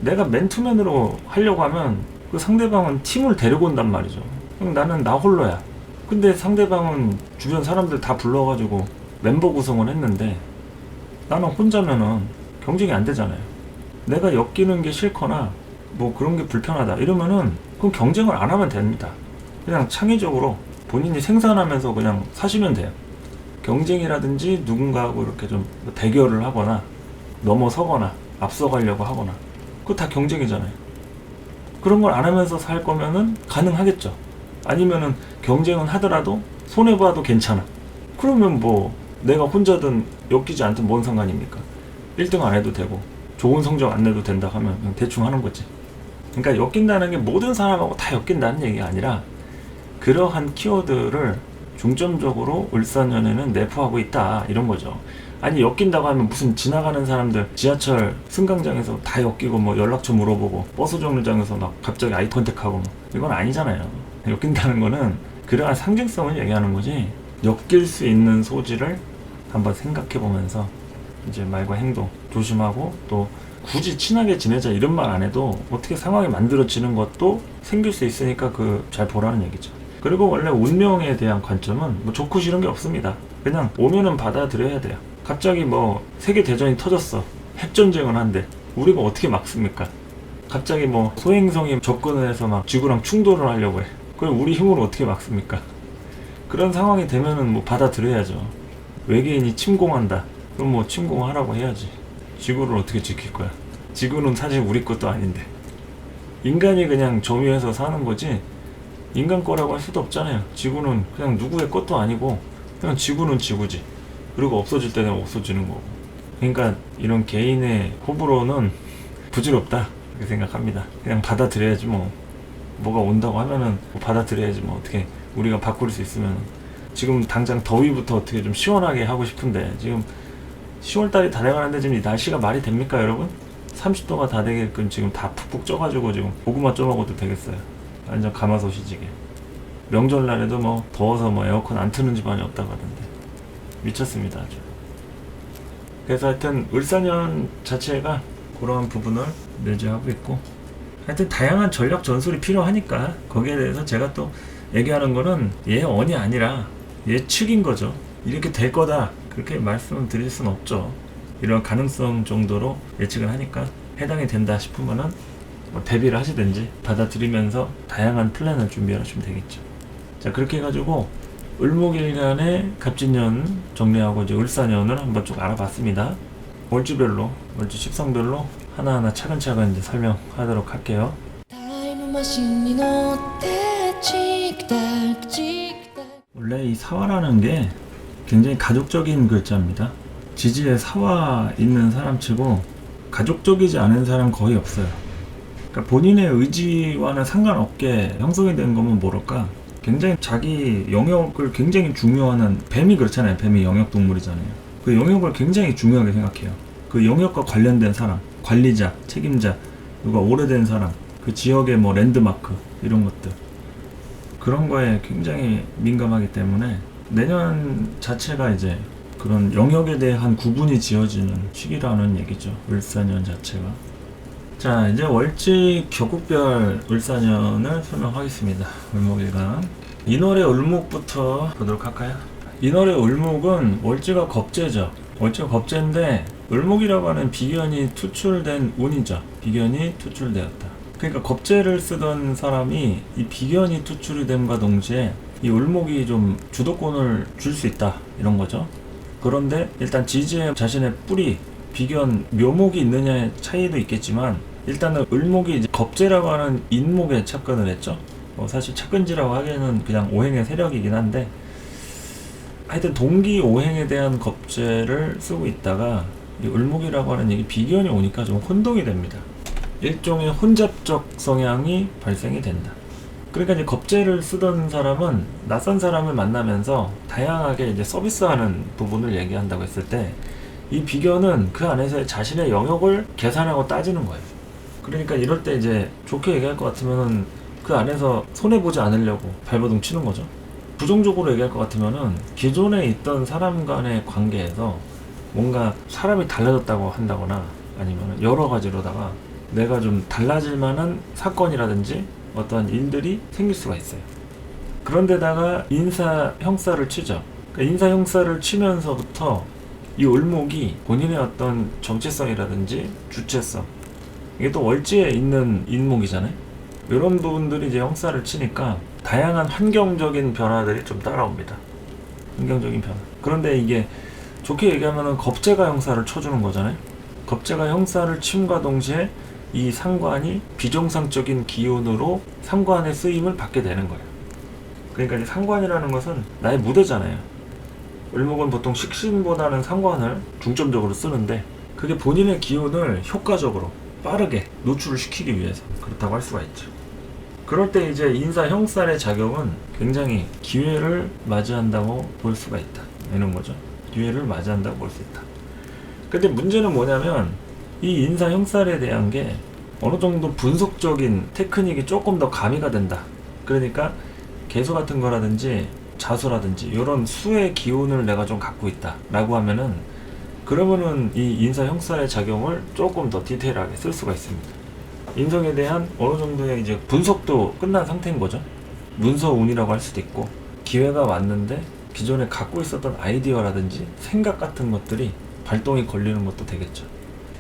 내가 맨투맨으로 하려고 하면 그 상대방은 팀을 데리고 온단 말이죠. 나는 나 홀로야. 근데 상대방은 주변 사람들 다 불러가지고 멤버 구성을 했는데 나는 혼자면은 경쟁이 안 되잖아요. 내가 엮이는 게 싫거나 뭐 그런 게 불편하다 이러면은 그럼 경쟁을 안 하면 됩니다. 그냥 창의적으로 본인이 생산하면서 그냥 사시면 돼요. 경쟁이라든지 누군가하고 이렇게 좀 대결을 하거나 넘어서거나 앞서가려고 하거나, 그거 다 경쟁이잖아요. 그런 걸 안 하면서 살 거면은 가능하겠죠. 아니면은 경쟁은 하더라도 손해봐도 괜찮아. 그러면 뭐 내가 혼자든 엮이지 않든 뭔 상관입니까? 1등 안 해도 되고 좋은 성적 안 내도 된다 하면 그냥 대충 하는 거지. 그러니까 엮인다는 게 모든 사람하고 다 엮인다는 얘기가 아니라 그러한 키워드를 중점적으로 을사년에는 내포하고 있다, 이런 거죠. 아니 엮인다고 하면 무슨 지나가는 사람들 지하철 승강장에서 다 엮이고 뭐 연락처 물어보고 버스 정류장에서 막 갑자기 아이 컨택하고 뭐 이건 아니잖아요. 엮인다는 거는 그러한 상징성을 얘기하는 거지, 엮일 수 있는 소지를 한번 생각해 보면서 이제 말과 행동 조심하고, 또 굳이 친하게 지내자 이런 말 안 해도 어떻게 상황이 만들어지는 것도 생길 수 있으니까 그 잘 보라는 얘기죠. 그리고 원래 운명에 대한 관점은 뭐 좋고 싫은 게 없습니다. 그냥 오면은 받아들여야 돼요. 갑자기 뭐 세계대전이 터졌어. 핵전쟁을 한대. 우리가 어떻게 막습니까? 갑자기 뭐 소행성이 접근을 해서 막 지구랑 충돌을 하려고 해. 그럼 우리 힘으로 어떻게 막습니까? 그런 상황이 되면은 뭐 받아들여야죠. 외계인이 침공한다. 그럼 뭐 침공하라고 해야지. 지구를 어떻게 지킬 거야? 지구는 사실 우리 것도 아닌데. 인간이 그냥 점유해서 사는 거지 인간 거라고 할 수도 없잖아요. 지구는 그냥 누구의 것도 아니고 그냥 지구는 지구지. 그리고 없어질 때는 없어지는 거고. 그러니까 이런 개인의 호불호는 부질없다 이렇게 생각합니다. 그냥 받아들여야지 뭐. 뭐가 온다고 하면은 뭐 받아들여야지 뭐. 어떻게 우리가 바꿀 수 있으면. 지금 당장 더위부터 어떻게 좀 시원하게 하고 싶은데 지금 10월달이 다 돼가는데 지금 이 날씨가 말이 됩니까 여러분? 30도가 다 되게끔 지금 다 푹푹 쪄가지고 지금 고구마 쪄 먹어도 되겠어요. 완전 가마솥이지게. 명절날에도 뭐 더워서 뭐 에어컨 안 트는 집안이 없다고 하던데 미쳤습니다 아주. 그래서 하여튼 을사년 자체가 그러한 부분을 내재하고 있고, 하여튼 다양한 전략 전술이 필요하니까 거기에 대해서 제가 또 얘기하는 거는 예언이 아니라 예측인 거죠. 이렇게 될 거다 그렇게 말씀을 드릴 수는 없죠. 이런 가능성 정도로 예측을 하니까 해당이 된다 싶으면은 뭐 대비를 하시든지 받아들이면서 다양한 플랜을 준비해 주시면 되겠죠. 자, 그렇게 해가지고 을목일간의 갑진년 정리하고 이제 을사년을 한번 쭉 알아봤습니다. 월주별로, 월주 식성별로 하나하나 차근차근 이제 설명하도록 할게요. 원래 이 사화라는 게 굉장히 가족적인 글자입니다. 지지에 사화 있는 사람 치고 가족적이지 않은 사람 거의 없어요. 그러니까 본인의 의지와는 상관없게 형성이 된 거면 모를까 굉장히 자기 영역을 굉장히 중요하는, 뱀이 그렇잖아요. 뱀이 영역 동물이잖아요. 그 영역을 굉장히 중요하게 생각해요. 그 영역과 관련된 사람, 관리자, 책임자, 누가 오래된 사람, 그 지역의 뭐 랜드마크 이런 것들, 그런 거에 굉장히 민감하기 때문에 내년 자체가 이제 그런 영역에 대한 구분이 지어지는 시기라는 얘기죠. 을사년 자체가. 자, 이제 월지 격국별 을사년을 설명하겠습니다. 을목일간. 인월의 을목부터 보도록 할까요? 인월의 을목은 월지가 겁재죠. 월지가 겁재인데 을목이라고 하는 비견이 투출된 운이죠. 비견이 투출되었다. 그러니까 겁재를 쓰던 사람이 이 비견이 투출이 됨과 동시에 이 을목이 좀 주도권을 줄 수 있다 이런 거죠. 그런데 일단 지지에 자신의 뿌리, 비견, 묘목이 있느냐의 차이도 있겠지만 일단은 을목이 이제 겁재라고 하는 인목에 착근을 했죠. 사실 착근지라고 하기에는 그냥 오행의 세력이긴 한데 하여튼 동기 오행에 대한 겁재를 쓰고 있다가 이 을목이라고 하는 얘기 비견이 오니까 좀 혼동이 됩니다. 일종의 혼잡적 성향이 발생이 된다. 그러니까 이제 겁재를 쓰던 사람은 낯선 사람을 만나면서 다양하게 이제 서비스하는 부분을 얘기한다고 했을 때 이 비견은 그 안에서 자신의 영역을 계산하고 따지는 거예요. 그러니까 이럴 때 이제 좋게 얘기할 것 같으면은 그 안에서 손해보지 않으려고 발버둥 치는 거죠. 부정적으로 얘기할 것 같으면은 기존에 있던 사람 간의 관계에서 뭔가 사람이 달라졌다고 한다거나 아니면 여러 가지로다가 내가 좀 달라질 만한 사건이라든지 어떠한 일들이 생길 수가 있어요. 그런데다가 인사 형사를 치죠. 그러니까 인사 형사를 치면서부터 이 을목이 본인의 어떤 정체성이라든지 주체성, 이게 또 월지에 있는 인목이잖아요. 이런 부분들이 이제 형사를 치니까 다양한 환경적인 변화들이 좀 따라옵니다. 환경적인 변화. 그런데 이게 좋게 얘기하면은 겁재가 형사를 쳐주는 거잖아요. 겁재가 형사를 침과 동시에 이 상관이 비정상적인 기운으로 상관의 쓰임을 받게 되는 거예요. 그러니까 이제 상관이라는 것은 나의 무대잖아요. 을목은 보통 식신보다는 상관을 중점적으로 쓰는데 그게 본인의 기운을 효과적으로 빠르게 노출을 시키기 위해서 그렇다고 할 수가 있죠. 그럴 때 이제 인사 형살의 작용은 굉장히 기회를 맞이한다고 볼 수가 있다 이런 거죠. 기회를 맞이한다고 볼 수 있다. 근데 문제는 뭐냐면 이 인사 형살에 대한 게 어느 정도 분석적인 테크닉이 조금 더 가미가 된다. 그러니까 개수 같은 거라든지 자수라든지 이런 수의 기운을 내가 좀 갖고 있다 라고 하면은 그러면은 이 인사 형살의 작용을 조금 더 디테일하게 쓸 수가 있습니다. 인성에 대한 어느 정도의 이제 분석도 끝난 상태인 거죠. 문서운이라고 할 수도 있고 기회가 왔는데 기존에 갖고 있었던 아이디어라든지 생각 같은 것들이 발동이 걸리는 것도 되겠죠.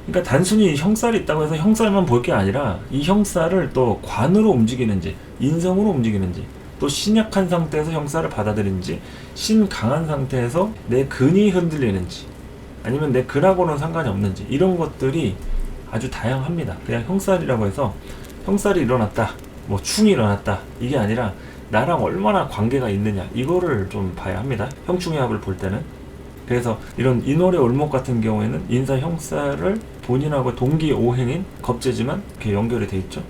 그러니까 단순히 형살이 있다고 해서 형살만 볼 게 아니라 이 형살을 또 관으로 움직이는지 인성으로 움직이는지 또 신약한 상태에서 형살을 받아들이는지 신 강한 상태에서 내 근이 흔들리는지 아니면 내 근하고는 상관이 없는지 이런 것들이 아주 다양합니다. 그냥 형살이라고 해서 형살이 일어났다, 뭐 충이 일어났다, 이게 아니라 나랑 얼마나 관계가 있느냐, 이거를 좀 봐야 합니다. 형충의 합을 볼 때는. 그래서 이런 인월의 올목 같은 경우에는 인사 형살을 본인하고 동기 오행인 겁재지만 이렇게 연결이 돼 있죠.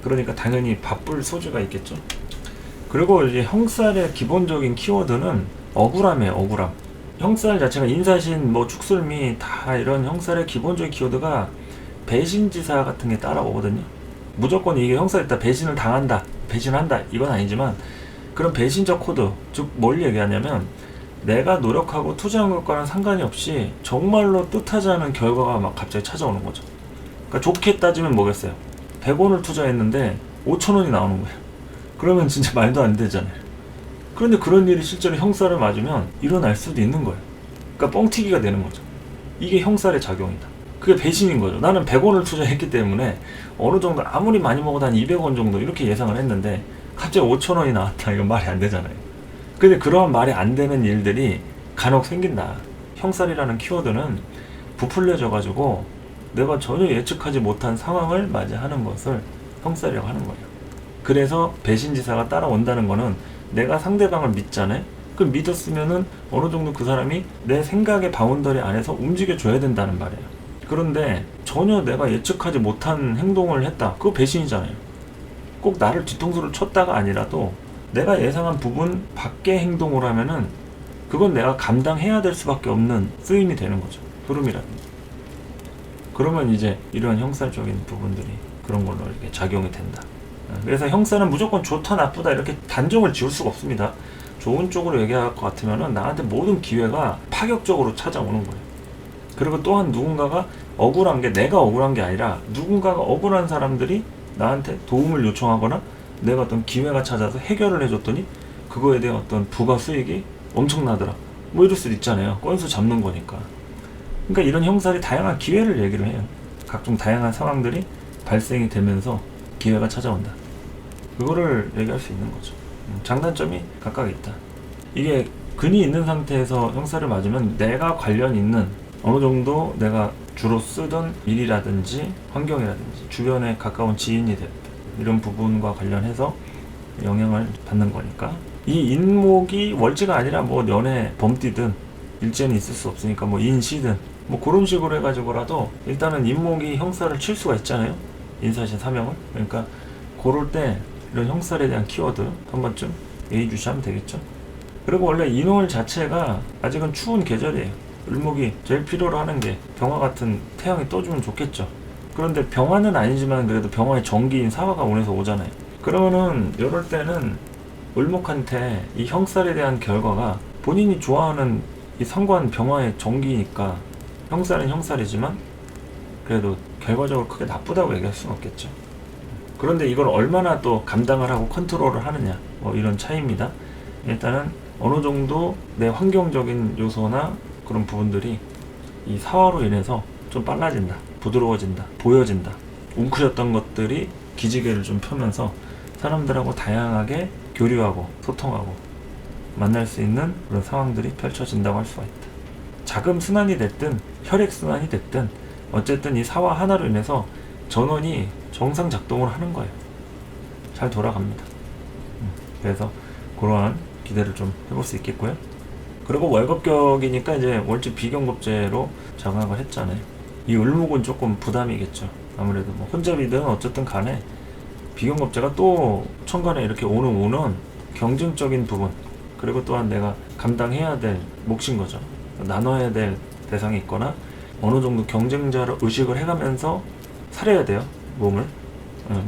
그러니까 당연히 바쁠 소지가 있겠죠. 그리고 이제 형살의 기본적인 키워드는 억울함이에요. 억울함. 형살 자체가 인사신, 뭐 축술미, 다 이런 형살의 기본적인 키워드가 배신지사 같은 게 따라오거든요. 무조건 이게 형살이 있다, 배신을 당한다, 배신한다, 이건 아니지만 그런 배신적 코드, 즉 뭘 얘기하냐면 내가 노력하고 투자한 것과는 상관이 없이 정말로 뜻하지 않은 결과가 막 갑자기 찾아오는 거죠. 그러니까 좋게 따지면 뭐겠어요? 100원을 투자했는데 5,000원이 나오는 거예요. 그러면 진짜 말도 안 되잖아요. 그런데 그런 일이 실제로 형살을 맞으면 일어날 수도 있는 거예요. 그러니까 뻥튀기가 되는 거죠. 이게 형살의 작용이다. 그게 배신인 거죠. 나는 100원을 투자했기 때문에 어느 정도 아무리 많이 먹어도 한 200원 정도 이렇게 예상을 했는데 갑자기 5,000원이 나왔다. 이건 말이 안 되잖아요. 근데 그러한 말이 안 되는 일들이 간혹 생긴다. 형살이라는 키워드는 부풀려져 가지고 내가 전혀 예측하지 못한 상황을 맞이하는 것을 형살이라고 하는 거예요. 그래서 배신지사가 따라온다는 거는 내가 상대방을 믿잖아요. 그 믿었으면은 어느 정도 그 사람이 내 생각의 바운더리 안에서 움직여줘야 된다는 말이에요. 그런데 전혀 내가 예측하지 못한 행동을 했다. 그거 배신이잖아요. 꼭 나를 뒤통수를 쳤다가 아니라도 내가 예상한 부분 밖의 행동을 하면은 그건 내가 감당해야 될 수밖에 없는 쓰임이 되는 거죠. 흐름이라든지. 그러면 이제 이러한 형살적인 부분들이 그런 걸로 이렇게 작용이 된다. 그래서 형살은 무조건 좋다 나쁘다 이렇게 단정을 지을 수가 없습니다. 좋은 쪽으로 얘기할 것 같으면은 나한테 모든 기회가 파격적으로 찾아오는 거예요. 그리고 또한 누군가가 억울한 게 내가 억울한 게 아니라 누군가가 억울한 사람들이 나한테 도움을 요청하거나 내가 어떤 기회가 찾아서 해결을 해줬더니 그거에 대한 어떤 부가 수익이 엄청나더라. 뭐 이럴 수도 있잖아요. 건수 잡는 거니까. 그러니까 이런 형살이 다양한 기회를 얘기를 해요. 각종 다양한 상황들이 발생이 되면서 기회가 찾아온다. 그거를 얘기할 수 있는 거죠. 장단점이 각각 있다. 이게 근이 있는 상태에서 형살을 맞으면 내가 관련 있는 어느 정도 내가 주로 쓰던 일이라든지 환경이라든지 주변에 가까운 지인이 됐다. 이런 부분과 관련해서 영향을 받는 거니까 이 인목이 월지가 아니라 뭐 연애 범띠든 일제는 있을 수 없으니까 뭐 인시든 뭐 그런 식으로 해가지고라도 일단은 인목이 형살을 칠 수가 있잖아요. 인사신 사명을. 그러니까 그럴 때 이런 형살에 대한 키워드 한 번쯤 예의주시하면 되겠죠. 그리고 원래 인월 자체가 아직은 추운 계절이에요. 을목이 제일 필요로 하는 게 병화 같은 태양이 떠주면 좋겠죠. 그런데 병화는 아니지만 그래도 병화의 정기인 사화가 운에서 오잖아요. 그러면은 이럴 때는 을목한테 이 형살에 대한 결과가 본인이 좋아하는 이 상관 병화의 정기니까 형살은 형살이지만 그래도 결과적으로 크게 나쁘다고 얘기할 수는 없겠죠. 그런데 이걸 얼마나 또 감당을 하고 컨트롤을 하느냐 뭐 이런 차이입니다. 일단은 어느 정도 내 환경적인 요소나 그런 부분들이 이 사화로 인해서 좀 빨라진다, 부드러워진다, 보여진다. 웅크렸던 것들이 기지개를 좀 펴면서 사람들하고 다양하게 교류하고 소통하고 만날 수 있는 그런 상황들이 펼쳐진다고 할 수가 있다. 자금 순환이 됐든 혈액 순환이 됐든 어쨌든 이 사화 하나로 인해서 전원이 정상 작동을 하는 거예요. 잘 돌아갑니다. 그래서 그러한 기대를 좀 해볼 수 있겠고요. 그리고 월급격이니까 이제 월지 비경급제로 장악을 했잖아요. 이 을목은 조금 부담이겠죠. 아무래도 뭐 혼잡이든 어쨌든 간에 비경급제가 또 천간에 이렇게 오는 경쟁적인 부분, 그리고 또한 내가 감당해야 될 몫인 거죠. 나눠야 될 대상이 있거나 어느 정도 경쟁자를 의식을 해가면서 살아야 돼요.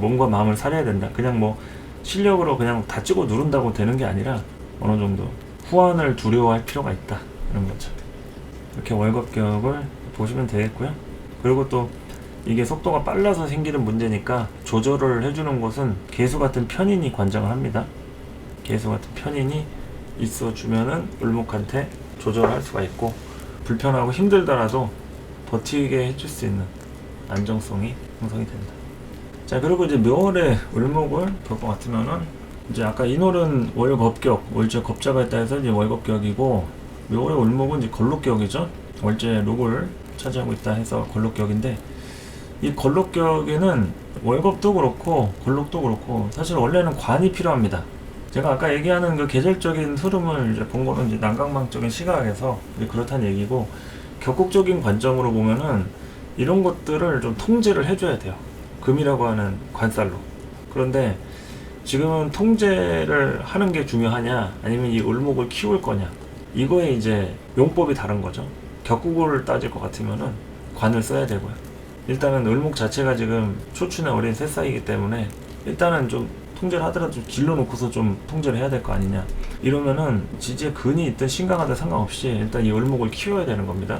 몸과 마음을 살아야 된다. 그냥 뭐 실력으로 그냥 다 찍어 누른다고 되는 게 아니라 어느 정도 후환을 두려워할 필요가 있다. 이런 거죠. 이렇게 월급격을 보시면 되겠고요. 그리고 또 이게 속도가 빨라서 생기는 문제니까 조절을 해주는 곳은 개수 같은 편인이 관장을 합니다. 개수 같은 편인이 있어주면은 을목한테 조절할 수가 있고 불편하고 힘들더라도 버티게 해줄 수 있는 안정성이 형성이 된다. 자, 그리고 이제 묘월에 을목을 볼 것 같으면은 이제 아까 인월은 월겁격, 월제 겁자가 있다 해서 이제 월겁격이고 묘월의 을목은 이제 걸록격이죠. 월제 록을 차지하고 있다 해서 걸록격인데 이 걸록격에는 월겁도 그렇고 걸록도 그렇고 사실 원래는 관이 필요합니다. 제가 아까 얘기하는 그 계절적인 흐름을 이제 본 거는 이제 난강망적인 시각에서 그렇다는 얘기고, 격국적인 관점으로 보면은 이런 것들을 좀 통제를 해줘야 돼요. 금이라고 하는 관살로. 그런데 지금은 통제를 하는 게 중요하냐, 아니면 이 을목을 키울 거냐, 이거에 이제 용법이 다른 거죠. 격국을 따질 것 같으면은 관을 써야 되고요. 일단은 을목 자체가 지금 초춘에 어린 새싹이기 때문에 일단은 좀 통제를 하더라도 좀 길러놓고서 좀 통제를 해야 될 거 아니냐. 이러면은 지지에 근이 있든 신강하든 상관없이 일단 이 을목을 키워야 되는 겁니다.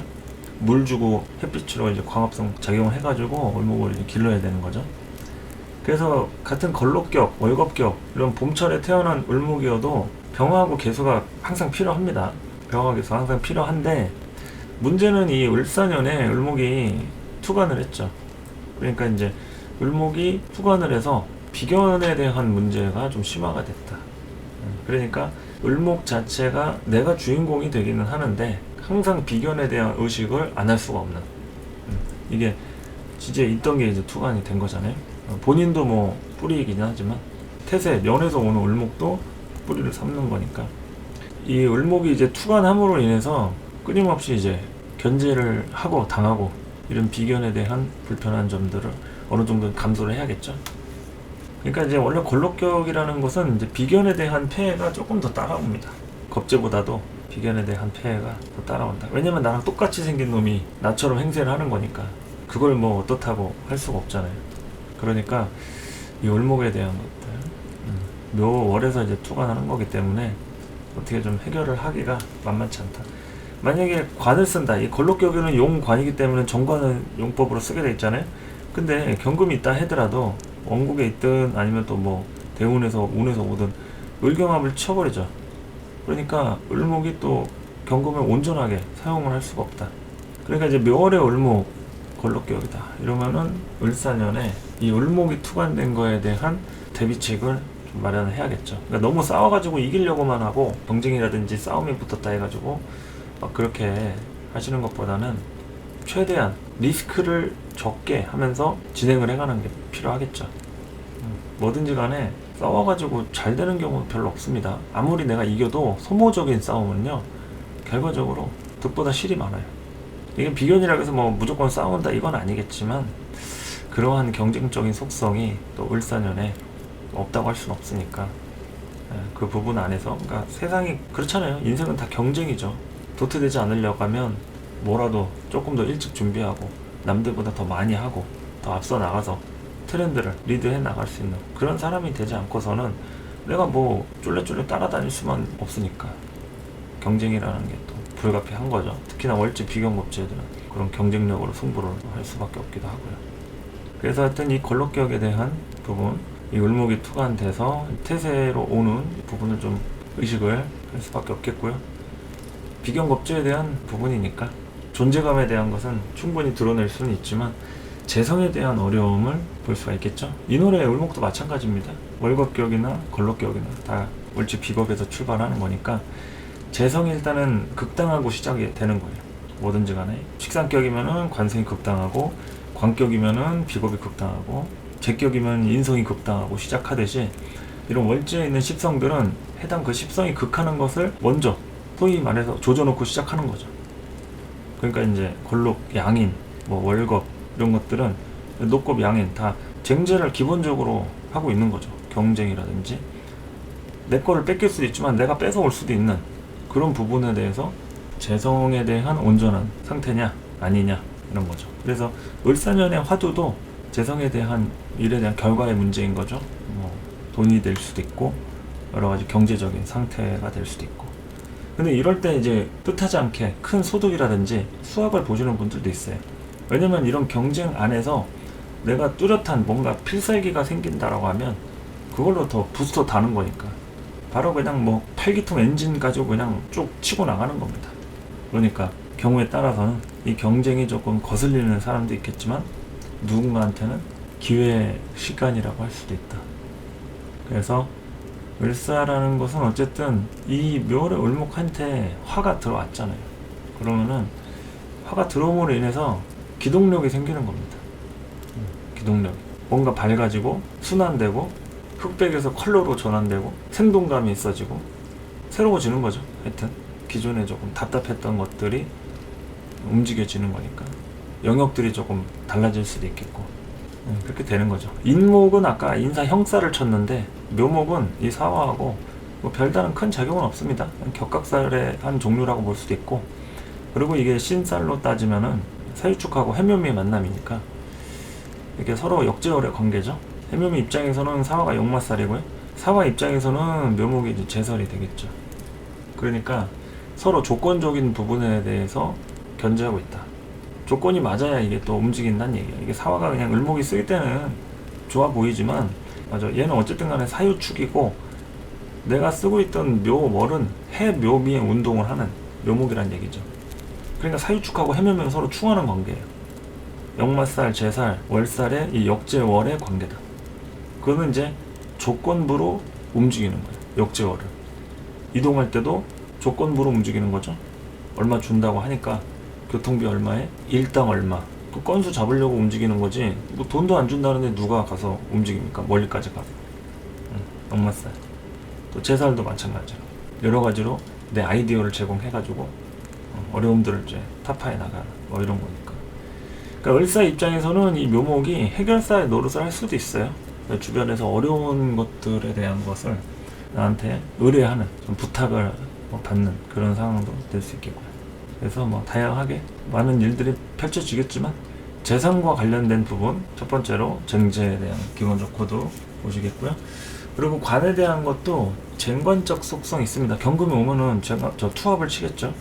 물 주고 햇빛으로 이제 광합성 작용을 해가지고 을목을 이제 길러야 되는 거죠. 그래서 같은 걸록격, 월겁격 이런 봄철에 태어난 을목이어도 병화하고 개수가 항상 필요합니다. 병화 개수 항상 필요한데, 문제는 이 을사년에 을목이 투관을 했죠. 그러니까 이제 을목이 투관을 해서 비견에 대한 문제가 좀 심화가 됐다. 그러니까 을목 자체가 내가 주인공이 되기는 하는데 항상 비견에 대한 의식을 안 할 수가 없는, 이게 지지에 있던 게 이제 투관이 된 거잖아요. 본인도 뭐 뿌리이긴 하지만 태세, 면에서 오는 을목도 뿌리를 삼는 거니까, 이 을목이 이제 투관함으로 인해서 끊임없이 이제 견제를 하고 당하고 이런 비견에 대한 불편한 점들을 어느 정도 감소를 해야겠죠. 그러니까 이제 원래 걸록격이라는 것은 이제 비견에 대한 폐해가 조금 더 따라옵니다. 겁재보다도 비견에 대한 폐해가 더 따라온다. 왜냐면 나랑 똑같이 생긴 놈이 나처럼 행세를 하는 거니까 그걸 뭐 어떻다고 할 수가 없잖아요. 그러니까 이 을목에 대한 것들, 묘월에서 이제 투관하는 거기 때문에 어떻게 좀 해결을 하기가 만만치 않다. 만약에 관을 쓴다. 이 걸록격에는 용관이기 때문에 정관은 용법으로 쓰게 돼 있잖아요. 근데 경금이 있다 하더라도 원국에 있든 아니면 또 뭐 대운에서 운에서 오든 을경합을 쳐버리죠. 그러니까 을목이 또 경금을 온전하게 사용을 할 수가 없다. 그러니까 이제 묘월의 을목 걸록격이다 이러면은 을사년에 이 을목이 투관된 거에 대한 대비책을 좀 마련을 해야겠죠. 그러니까 너무 싸워가지고 이기려고만 하고 경쟁이라든지 싸움이 붙었다 해가지고 막 그렇게 하시는 것보다는 최대한 리스크를 적게 하면서 진행을 해가는 게 필요하겠죠. 뭐든지 간에 싸워가지고 잘 되는 경우는 별로 없습니다. 아무리 내가 이겨도 소모적인 싸움은요 결과적으로 득보다 실이 많아요. 이게 비견이라고 해서 뭐 무조건 싸운다 이건 아니겠지만 그러한 경쟁적인 속성이 또 을사년에 없다고 할 수는 없으니까 그 부분 안에서, 그러니까 세상이 그렇잖아요. 인생은 다 경쟁이죠. 도태되지 않으려고 하면 뭐라도 조금 더 일찍 준비하고 남들보다 더 많이 하고 더 앞서 나가서 트렌드를 리드해 나갈 수 있는 그런 사람이 되지 않고서는 내가 뭐 쫄래쫄래 따라다닐 수만 없으니까 경쟁이라는 게 또 불가피한 거죠. 특히나 월지 비견급제들은 그런 경쟁력으로 승부를 할 수밖에 없기도 하고요. 그래서 하여튼 이 걸록격에 대한 부분, 이 을목이 투관돼서 태세로 오는 부분을 좀 의식을 할 수밖에 없겠고요. 비견급제에 대한 부분이니까 존재감에 대한 것은 충분히 드러낼 수는 있지만 재성에 대한 어려움을 볼 수가 있겠죠. 이 노래의 을목도 마찬가지입니다. 월겁격이나 걸록격이나 다 월지 비겁에서 출발하는 거니까 재성이 일단은 극당하고 시작이 되는 거예요. 뭐든지 간에 식상격이면은 관성이 극당하고, 관격이면은 비겁이 극당하고, 재격이면 인성이 극당하고 시작하듯이 이런 월지에 있는 십성들은 해당 그 십성이 극하는 것을 먼저 소위 말해서 조져놓고 시작하는 거죠. 그러니까 이제 걸록, 양인, 뭐 월겁 이런 것들은 녹겁, 양인 다 쟁제를 기본적으로 하고 있는 거죠. 경쟁이라든지 내 거를 뺏길 수도 있지만 내가 뺏어올 수도 있는 그런 부분에 대해서 재성에 대한 온전한 상태냐 아니냐 이런 거죠. 그래서 을사년의 화두도 재성에 대한 일에 대한 결과의 문제인 거죠. 뭐 돈이 될 수도 있고 여러 가지 경제적인 상태가 될 수도 있고. 근데 이럴 때 이제 뜻하지 않게 큰 소득이라든지 수확을 보시는 분들도 있어요. 왜냐면 이런 경쟁 안에서 내가 뚜렷한 뭔가 필살기가 생긴다라고 하면 그걸로 더 부스터 다는 거니까 바로 그냥 뭐 8기통 엔진 가지고 그냥 쭉 치고 나가는 겁니다. 그러니까 경우에 따라서는 이 경쟁이 조금 거슬리는 사람도 있겠지만 누군가한테는 기회의 시간이라고 할 수도 있다. 그래서 을사라는 것은 어쨌든 이 묘월의 을목한테 화가 들어왔잖아요. 그러면은 화가 들어옴으로 인해서 기동력이 생기는 겁니다. 기동력이. 뭔가 밝아지고 순환되고 흑백에서 컬러로 전환되고 생동감이 있어지고 새로워지는 거죠. 하여튼 기존에 조금 답답했던 것들이 움직여지는 거니까 영역들이 조금 달라질 수도 있겠고 그렇게 되는 거죠. 인목은 아까 인사 형사를 쳤는데 묘목은 이 사화하고 뭐 별다른 큰 작용은 없습니다. 격각살의 한 종류라고 볼 수도 있고, 그리고 이게 신살로 따지면은 사유축하고 해묘미의 만남이니까 이게 서로 역제월의 관계죠. 해묘미 입장에서는 사화가 역마살이고요, 사화 입장에서는 묘목이 이제 제설이 되겠죠. 그러니까 서로 조건적인 부분에 대해서 견제하고 있다. 조건이 맞아야 이게 또 움직인다는 얘기야. 이게 사화가 그냥 을목이 쓰일 때는 좋아 보이지만, 맞아, 얘는 어쨌든 간에 사유축이고 내가 쓰고 있던 묘월은 해묘미의 운동을 하는 묘목이란 얘기죠. 그러니까 사유축하고 해묘미는 서로 충하는 관계예요. 역마살, 제살, 월살의 이 역제월의 관계다. 그거는 이제 조건부로 움직이는 거예요. 역제월을 이동할 때도 조건부로 움직이는 거죠. 얼마 준다고 하니까 교통비 얼마에 일당 얼마, 그 건수 잡으려고 움직이는 거지, 뭐 돈도 안 준다는데 누가 가서 움직입니까? 멀리까지 가서. 역마살, 또 제살도 마찬가지로 여러 가지로 내 아이디어를 제공해가지고 어려움들을 이제 타파해 나가는 뭐 이런 거니까. 그러니까 을사 입장에서는 이 묘목이 해결사의 노릇을 할 수도 있어요. 주변에서 어려운 것들에 대한 것을 나한테 의뢰하는, 좀 부탁을 받는 그런 상황도 될 수 있겠고요. 그래서 뭐 다양하게 많은 일들이 펼쳐지겠지만, 재산과 관련된 부분, 첫 번째로 정제에 대한 기본적 코드 보시겠고요. 그리고 관에 대한 것도 쟁관적 속성이 있습니다. 경금이 오면은 저 투합을 치겠죠.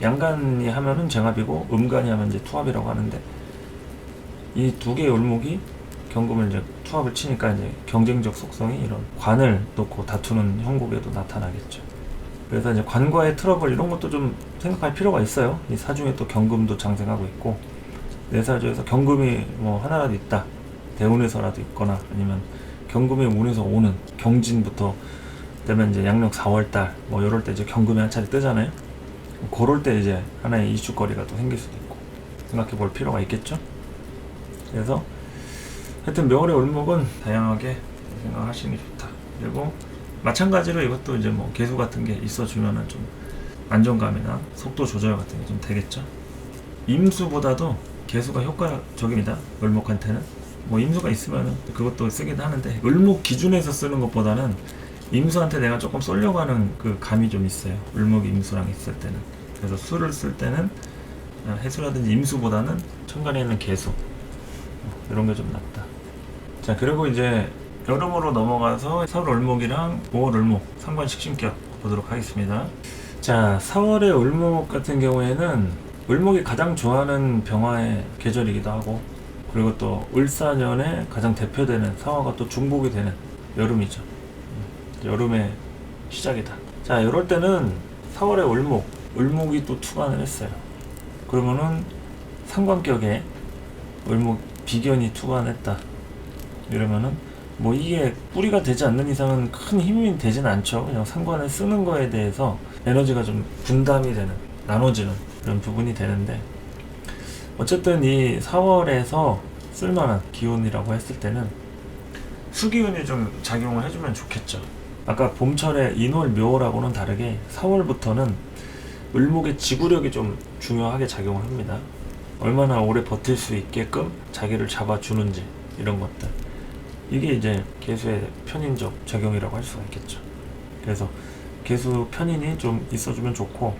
양간이 하면은 쟁합이고 음간이 하면 이제 투합이라고 하는데, 이 두 개의 을목이 경금을 이제 투합을 치니까 이제 경쟁적 속성이 이런 관을 놓고 다투는 형국에도 나타나겠죠. 그래서 이제 관과의 트러블 이런 것도 좀 생각할 필요가 있어요. 이 사중에 또 경금도 장생하고 있고, 내 사주에서 경금이 뭐 하나라도 있다, 대운에서라도 있거나 아니면 경금의 운에서 오는 경진부터 되면 이제 양력 4월달 뭐 이럴 때 이제 경금이 한 차례 뜨잖아요. 그럴 때 이제 하나의 이슈거리가 또 생길 수도 있고 생각해 볼 필요가 있겠죠. 그래서 하여튼 묘월의 을목은 다양하게 생각하시는 게 좋다. 그리고 마찬가지로 이것도 이제 뭐 개수 같은 게 있어주면은 좀 안정감이나 속도 조절 같은 게 좀 되겠죠. 임수보다도 개수가 효과적입니다. 을목한테는. 뭐 임수가 있으면은 그것도 쓰긴 하는데, 을목 기준에서 쓰는 것보다는 임수한테 내가 조금 쏠려고 하는 그 감이 좀 있어요. 을목이 임수랑 있을 때는. 그래서 수를 쓸 때는 해수라든지 임수보다는 천간에 있는 개수 이런 게 좀 낫다. 자, 그리고 이제 여름으로 넘어가서 4월 을목이랑 5월 을목 상관식신격 보도록 하겠습니다. 자, 4월의 을목 같은 경우에는 을목이 가장 좋아하는 병화의 계절이기도 하고, 그리고 또 을사년에 가장 대표되는 사화가 또 중복이 되는 여름이죠. 여름의 시작이다. 자, 이럴 때는 4월의 을목이 또 투관을 했어요. 그러면은 상관격에 을목 비견이 투관했다. 이러면은 뭐 이게 뿌리가 되지 않는 이상은 큰 힘이 되진 않죠. 그냥 상관을 쓰는 거에 대해서 에너지가 좀 분담이 되는, 나눠지는 그런 부분이 되는데, 어쨌든 이 4월에서 쓸만한 기운이라고 했을 때는 수기운이 좀 작용을 해주면 좋겠죠. 아까 봄철에 인월 묘월하고는 다르게 4월부터는 을목의 지구력이 좀 중요하게 작용을 합니다. 얼마나 오래 버틸 수 있게끔 자기를 잡아주는지 이런 것들, 이게 이제 개수의 편인적 작용이라고 할 수가 있겠죠. 그래서 개수 편인이 좀 있어주면 좋고,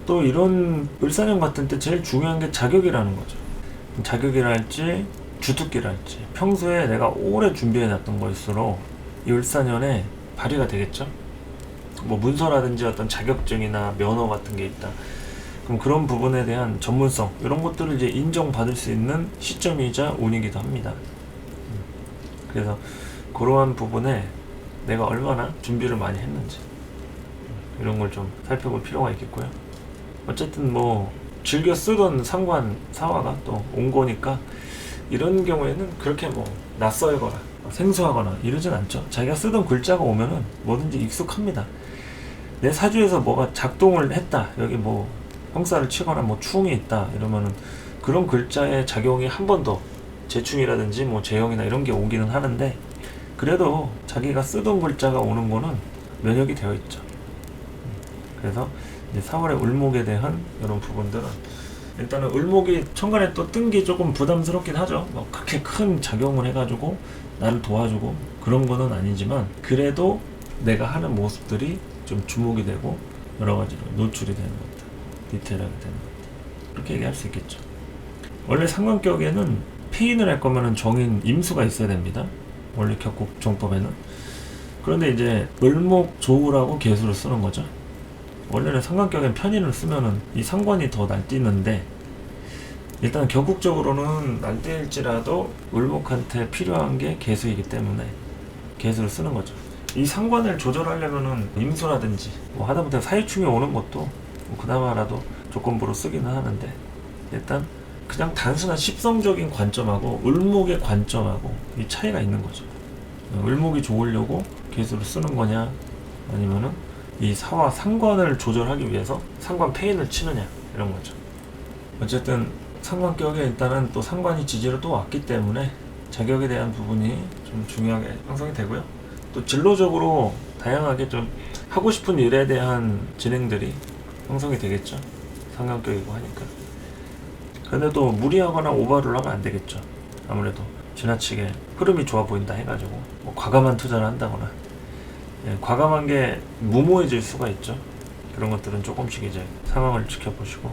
또 이런 을사년 같은 때 제일 중요한 게 자격이라는 거죠. 자격이랄지 주특기랄지 평소에 내가 오래 준비해놨던 거일수록 이 을사년에 발휘가 되겠죠. 뭐 문서라든지 어떤 자격증이나 면허 같은 게 있다, 그럼 그런 부분에 대한 전문성 이런 것들을 이제 인정받을 수 있는 시점이자 운이기도 합니다. 그래서 그러한 부분에 내가 얼마나 준비를 많이 했는지 이런 걸 좀 살펴볼 필요가 있겠고요. 어쨌든 뭐 즐겨 쓰던 상관 사화가 또 온 거니까 이런 경우에는 그렇게 뭐 낯설거나 생소하거나 이러진 않죠. 자기가 쓰던 글자가 오면은 뭐든지 익숙합니다. 내 사주에서 뭐가 작동을 했다, 여기 뭐 형사를 치거나 뭐 충이 있다 이러면은 그런 글자의 작용이 한 번 더 재충이라든지 뭐 재형이나 이런 게 오기는 하는데, 그래도 자기가 쓰던 글자가 오는 거는 면역이 되어 있죠. 그래서 이제 4월의 을목에 대한 이런 부분들은, 일단은 을목이 천간에 또 뜬 게 조금 부담스럽긴 하죠. 뭐 그렇게 큰 작용을 해가지고 나를 도와주고 그런 거는 아니지만, 그래도 내가 하는 모습들이 좀 주목이 되고 여러 가지로 노출이 되는 것들, 디테일하게 되는 것들, 그렇게 얘기할 수 있겠죠. 원래 상관격에는 폐인을 할 거면은 정인 임수가 있어야 됩니다. 원래 격국 정법에는. 그런데 이제 을목 조우라고 개수를 쓰는 거죠. 원래는 상관격엔 편인을 쓰면은 이 상관이 더 날뛰는데, 일단 격국적으로는 날뛰일지라도 을목한테 필요한 게 개수이기 때문에 개수를 쓰는 거죠. 이 상관을 조절하려면은 임수라든지 뭐 하다못해 사유충이 오는 것도 뭐 그나마라도 조건부로 쓰기는 하는데, 일단 그냥 단순한 십성적인 관점하고 을목의 관점하고 이 차이가 있는 거죠. 을목이 좋으려고 개수를 쓰는 거냐, 아니면은 이 사와 상관을 조절하기 위해서 상관 폐인을 치느냐, 이런 거죠. 어쨌든 상관격에 일단은 또 상관이 지지로 또 왔기 때문에 자격에 대한 부분이 좀 중요하게 형성이 되고요. 또 진로적으로 다양하게 좀 하고 싶은 일에 대한 진행들이 형성이 되겠죠. 상관격이고 하니까. 근데 또 무리하거나 오버를 하면 안 되겠죠. 아무래도 지나치게 흐름이 좋아 보인다 해가지고 뭐 과감한 투자를 한다거나, 과감한 게 무모해질 수가 있죠. 그런 것들은 조금씩 이제 상황을 지켜보시고,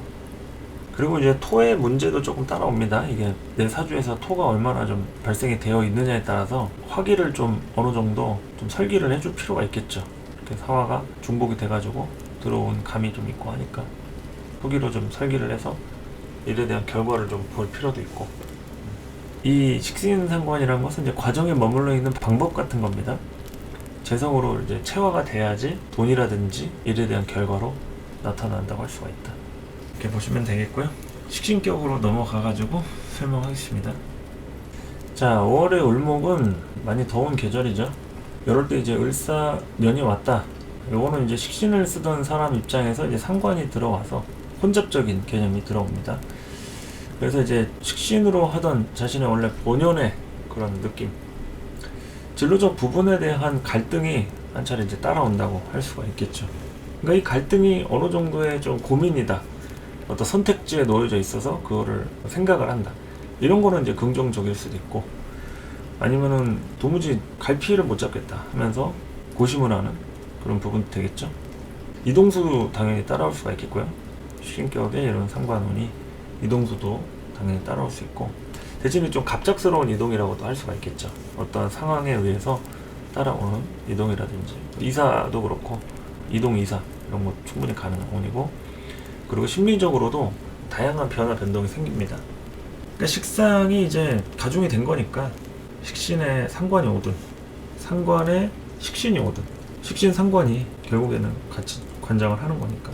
그리고 이제 토의 문제도 조금 따라옵니다. 이게 내 사주에서 토가 얼마나 좀 발생이 되어 있느냐에 따라서 화기를 좀 어느 정도 좀 설기를 해줄 필요가 있겠죠. 이렇게 사화가 중복이 돼가지고 들어온 감이 좀 있고 하니까 토기로 좀 설기를 해서 일에 대한 결과를 좀 볼 필요도 있고, 이 식신상관이라는 것은 이제 과정에 머물러 있는 방법 같은 겁니다. 재성으로 이제 체화가 돼야지 돈이라든지 일에 대한 결과로 나타난다고 할 수가 있다. 이렇게 보시면 되겠고요. 식신격으로 넘어가가지고 설명하겠습니다. 자, 5월의 을목은 많이 더운 계절이죠. 이럴 때 이제 을사년이 왔다. 요거는 이제 식신을 쓰던 사람 입장에서 이제 상관이 들어와서 혼잡적인 개념이 들어옵니다. 그래서 이제 식신으로 하던 자신의 원래 본연의 그런 느낌, 진로적 부분에 대한 갈등이 한 차례 이제 따라온다고 할 수가 있겠죠. 그러니까 이 갈등이 어느 정도의 좀 고민이다, 어떤 선택지에 놓여져 있어서 그거를 생각을 한다, 이런 거는 이제 긍정적일 수도 있고, 아니면은 도무지 갈피를 못 잡겠다 하면서 고심을 하는 그런 부분도 되겠죠. 이동수도 당연히 따라올 수가 있겠고요. 식신격에 이런 상관운이 이동수도 당연히 따라올 수 있고, 대신에 좀 갑작스러운 이동이라고도 할 수가 있겠죠. 어떤 상황에 의해서 따라오는 이동이라든지, 이사도 그렇고 이동 이사 이런 거 충분히 가능한 운이고, 그리고 심리적으로도 다양한 변화 변동이 생깁니다. 그러니까 식상이 이제 가중이 된 거니까 식신에 상관이 오든 상관에 식신이 오든 식신 상관이 결국에는 같이 관장을 하는 거니까,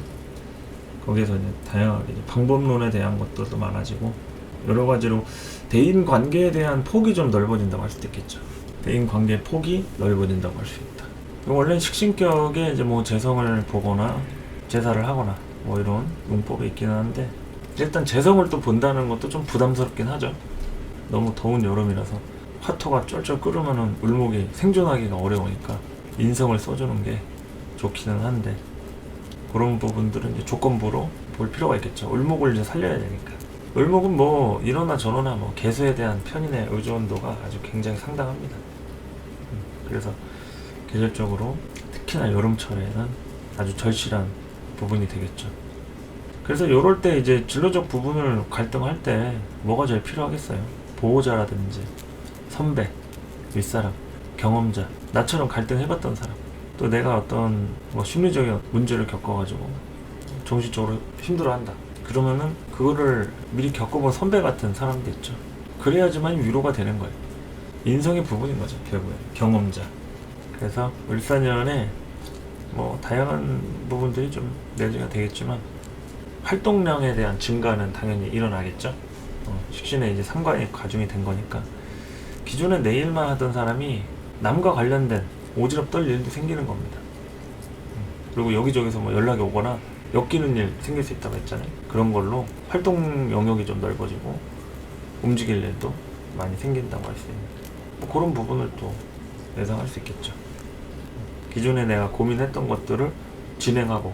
거기에서 이제 다양하게 이제 방법론에 대한 것들도 많아지고, 여러 가지로 대인 관계에 대한 폭이 좀 넓어진다고 할 수도 있겠죠. 대인 관계의 폭이 넓어진다고 할 수 있다. 원래 식신격에 이제 뭐 재성을 보거나 제사를 하거나 뭐 이런 용법이 있기는 한데, 일단 재성을 또 본다는 것도 좀 부담스럽긴 하죠. 너무 더운 여름이라서 화토가 쩔쩔 끓으면은 을목이 생존하기가 어려우니까 인성을 써주는 게 좋기는 한데, 그런 부분들은 이제 조건부로 볼 필요가 있겠죠. 을목을 이제 살려야 되니까. 을목은 뭐 이러나 저러나 뭐 개수에 대한 편인의 의존도가 아주 굉장히 상당합니다. 그래서 계절적으로 특히나 여름철에는 아주 절실한 부분이 되겠죠. 그래서 이럴 때 이제 진로적 부분을 갈등할 때 뭐가 제일 필요하겠어요? 보호자라든지 선배, 윗사람, 경험자, 나처럼 갈등해봤던 사람, 또 내가 어떤 뭐 심리적인 문제를 겪어가지고 정신적으로 힘들어한다, 그러면은 그거를 미리 겪어본 선배 같은 사람도 있죠. 그래야지만 위로가 되는 거예요. 인성의 부분인 거죠, 결국에. 경험자. 그래서 을사년에 뭐 다양한 부분들이 좀 내재가 되겠지만 활동량에 대한 증가는 당연히 일어나겠죠. 식신에 이제 상관이 가중이 된 거니까 기존에 내 일만 하던 사람이 남과 관련된 오지랖 떨 일도 생기는 겁니다. 그리고 여기저기서 뭐 연락이 오거나 엮이는 일 생길 수 있다고 했잖아요. 그런 걸로 활동 영역이 좀 넓어지고 움직일 일도 많이 생긴다고 할 수 있는 뭐 그런 부분을 또 예상할 수 있겠죠. 기존에 내가 고민했던 것들을 진행하고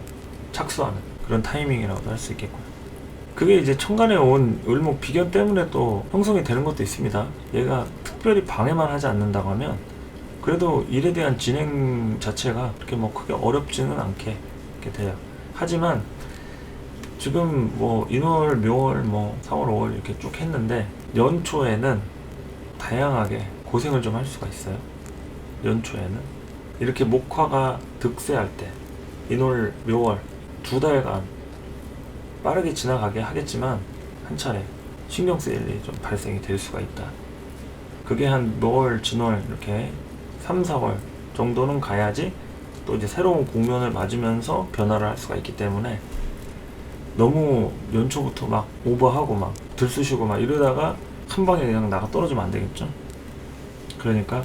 착수하는 그런 타이밍이라고도 할 수 있겠고요. 그게 이제 천간에 온 을목 비견 때문에 또 형성이 되는 것도 있습니다. 얘가 특별히 방해만 하지 않는다고 하면 그래도 일에 대한 진행 자체가 그렇게 뭐 크게 어렵지는 않게 이렇게 돼요. 하지만 지금 뭐 인월, 묘월, 뭐 4월, 5월 이렇게 쭉 했는데 연초에는 다양하게 고생을 좀 할 수가 있어요. 연초에는 이렇게 목화가 득세할 때 인월, 묘월 2달간 빠르게 지나가게 하겠지만 한 차례 신경 쓸 일이 좀 발생이 될 수가 있다. 그게 한 묘월, 진월 이렇게 3, 4월 정도는 가야지 또 이제 새로운 국면을 맞으면서 변화를 할 수가 있기 때문에 너무 연초부터 막 오버하고 막 들쑤시고 막 이러다가 한 방에 그냥 나가 떨어지면 안 되겠죠. 그러니까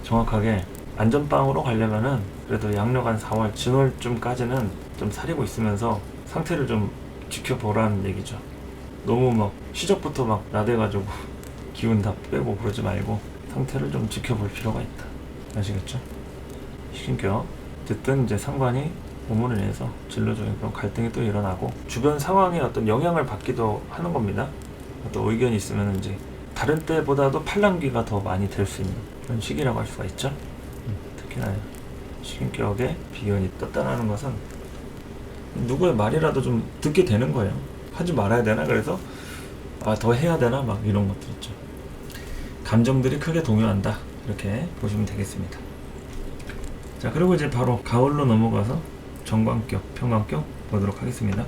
정확하게 안전빵으로 가려면은 그래도 양력 한 4월 진월쯤까지는 좀 사리고 있으면서 상태를 좀 지켜보라는 얘기죠. 너무 막 시작부터 막 나대가지고 기운 다 빼고 그러지 말고 상태를 좀 지켜볼 필요가 있다. 아시겠죠? 신경. 어쨌든 이제 상관이 몸으로 인해서 진로적인 그런 갈등이 또 일어나고 주변 상황에 어떤 영향을 받기도 하는 겁니다. 어떤 의견이 있으면 이제 다른 때보다도 팔랑귀가 더 많이 될 수 있는 그런 시기라고 할 수가 있죠. 특히나 신격에 비견이 떴다는 것은 누구의 말이라도 좀 듣게 되는 거예요. 하지 말아야 되나? 그래서 더 해야 되나? 막 이런 것들 있죠. 감정들이 크게 동요한다. 이렇게 보시면 되겠습니다. 자, 그리고 이제 바로 가을로 넘어가서 정관격, 평관격 보도록 하겠습니다.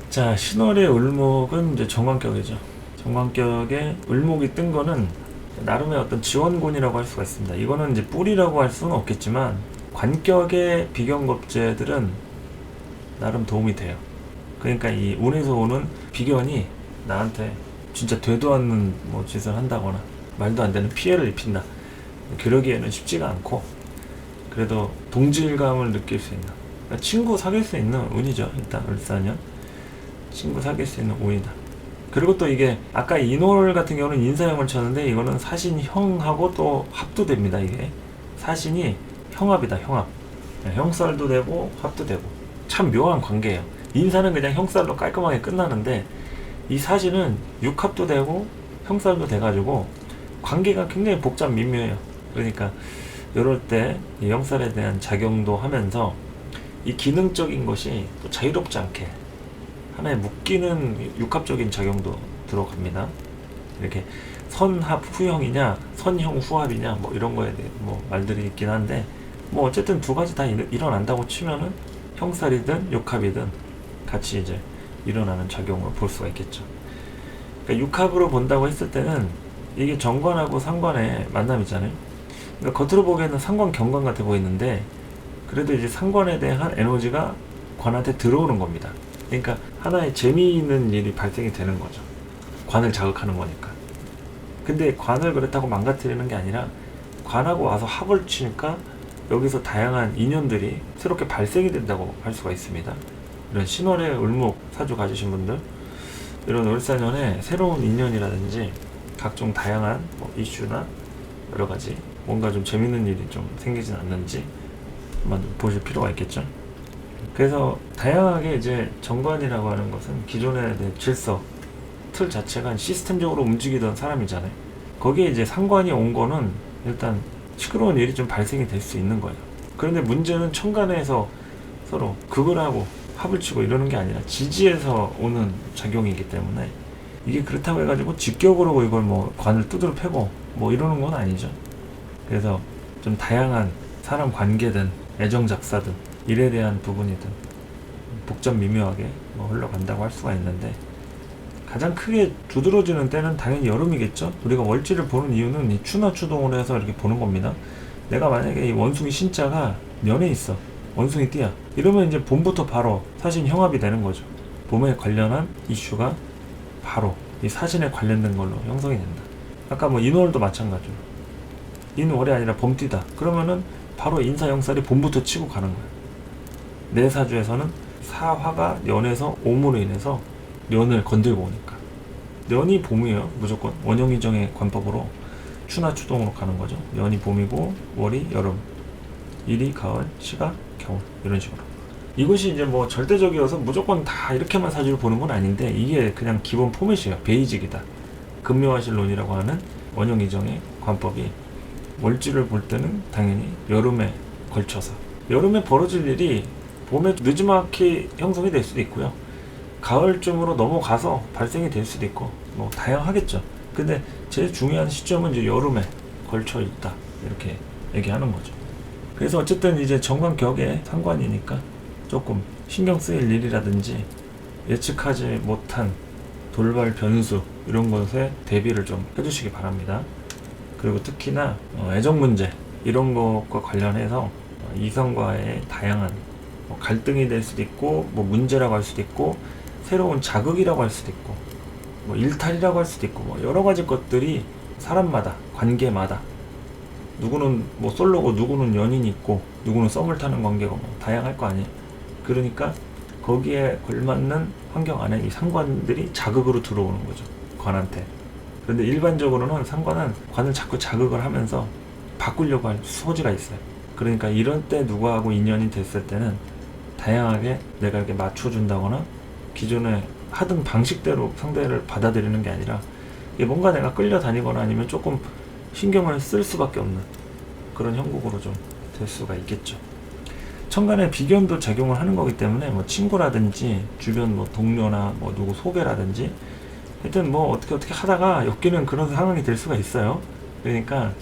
자, 신월의 을목은 이제 정관격이죠. 정관격에 을목이 뜬 거는 나름의 어떤 지원군이라고 할 수가 있습니다. 이거는 이제 뿔이라고 할 수는 없겠지만 관격의 비견겁제들은 나름 도움이 돼요. 그러니까 이 운에서 오는 비견이 나한테 진짜 되도 않는 뭐 짓을 한다거나 말도 안 되는 피해를 입힌다. 그러기에는 쉽지가 않고 그래도 동질감을 느낄 수 있는 그러니까 친구 사귈 수 있는 운이죠. 일단 을사년 친구 사귈 수 있는 운이다. 그리고 또 이게 아까 인월 같은 경우는 인사형을 쳤는데 이거는 사신형하고 또 합도 됩니다. 이게 사신이 형합이다. 형합. 형살도 되고 합도 되고 참 묘한 관계예요. 인사는 그냥 형살로 깔끔하게 끝나는데 이 사신은 육합도 되고 형살도 돼가지고 관계가 굉장히 복잡 미묘해요. 그러니까 이럴 때 이 형살에 대한 작용도 하면서 이 기능적인 것이 또 자유롭지 않게 하나에 묶이는 육합적인 작용도 들어갑니다. 이렇게 선합 후형이냐 선형 후합이냐 뭐 이런 거에 대해 뭐 말들이 있긴 한데 뭐 어쨌든 두 가지 다 일어난다고 치면은 형살이든 육합이든 같이 이제 일어나는 작용을 볼 수가 있겠죠. 그러니까 육합으로 본다고 했을 때는 이게 정관하고 상관의 만남이잖아요. 그러니까 겉으로 보기에는 상관 경관 같아 보이는데 그래도 이제 상관에 대한 에너지가 관한테 들어오는 겁니다. 그러니까 하나의 재미있는 일이 발생이 되는 거죠. 관을 자극하는 거니까. 근데 관을 그렇다고 망가뜨리는 게 아니라 관하고 와서 합을 치니까 여기서 다양한 인연들이 새롭게 발생이 된다고 할 수가 있습니다. 이런 신월의 을목 사주 가지신 분들 이런 을사년에 새로운 인연이라든지 각종 다양한 뭐 이슈나 여러 가지 뭔가 좀 재밌는 일이 좀 생기진 않는지 한번 보실 필요가 있겠죠. 그래서 다양하게 이제 정관이라고 하는 것은 기존의 질서, 틀 자체가 시스템적으로 움직이던 사람이잖아요. 거기에 이제 상관이 온 거는 일단 시끄러운 일이 좀 발생이 될 수 있는 거예요. 그런데 문제는 천간에서 서로 극을 하고 합을 치고 이러는 게 아니라 지지에서 오는 작용이기 때문에 이게 그렇다고 해가지고 직격으로 이걸 뭐 관을 두드려 패고 뭐 이러는 건 아니죠. 그래서 좀 다양한 사람 관계든 애정작사든 일에 대한 부분이든 복잡 미묘하게 뭐 흘러간다고 할 수가 있는데 가장 크게 두드러지는 때는 당연히 여름이겠죠. 우리가 월지를 보는 이유는 이 추나 추동을 해서 이렇게 보는 겁니다. 내가 만약에 이 원숭이 신자가 년에 있어 원숭이 띠야 이러면 이제 봄부터 바로 사신 형합이 되는 거죠. 봄에 관련한 이슈가 바로 이 사신에 관련된 걸로 형성이 된다. 아까 뭐 인월도 마찬가지로 인월이 아니라 봄띠다 그러면은 바로 인사형살이 봄부터 치고 가는 거야. 내 사주에서는 사화가 년에서 오므로 인해서 년을 건들고 오니까 년이 봄이에요. 무조건 원형이정의 관법으로 추나 추동으로 가는 거죠. 년이 봄이고 월이 여름, 일이 가을, 시가 겨울, 이런 식으로. 이것이 이제 뭐 절대적이어서 무조건 다 이렇게만 사주를 보는 건 아닌데, 이게 그냥 기본 포맷이에요. 베이직이다. 금묘화실론이라고 하는 원형이정의 관법이 월지를 볼 때는 당연히 여름에 걸쳐서, 여름에 벌어질 일이 봄에 늦지막히 형성이 될 수도 있고요, 가을쯤으로 넘어가서 발생이 될 수도 있고, 뭐 다양하겠죠. 근데 제일 중요한 시점은 이제 여름에 걸쳐 있다, 이렇게 얘기하는 거죠. 그래서 어쨌든 이제 정관격의 상관이니까 조금 신경 쓰일 일이라든지 예측하지 못한 돌발 변수, 이런 것에 대비를 좀 해주시기 바랍니다. 그리고 특히나 애정 문제, 이런 것과 관련해서 이성과의 다양한 갈등이 될 수도 있고, 뭐 문제라고 할 수도 있고, 새로운 자극이라고 할 수도 있고, 뭐 일탈이라고 할 수도 있고, 뭐 여러 가지 것들이 사람마다, 관계마다, 누구는 뭐 솔로고 누구는 연인이 있고 누구는 썸을 타는 관계고, 뭐 다양할 거 아니에요. 그러니까 거기에 걸맞는 환경 안에 이 상관들이 자극으로 들어오는 거죠, 관한테. 그런데 일반적으로는 상관은 관을 자꾸 자극을 하면서 바꾸려고 할 소지가 있어요. 그러니까 이런 때 누구하고 인연이 됐을 때는 다양하게 내가 이렇게 맞춰준다거나 기존에 하던 방식대로 상대를 받아들이는 게 아니라, 이게 뭔가 내가 끌려다니거나 아니면 조금 신경을 쓸 수밖에 없는 그런 형국으로 좀 될 수가 있겠죠. 천간에 비견도 작용을 하는 거기 때문에 뭐 친구라든지 주변 뭐 동료나 뭐 누구 소개라든지, 하여튼 뭐 어떻게 하다가 엮이는 그런 상황이 될 수가 있어요. 그러니까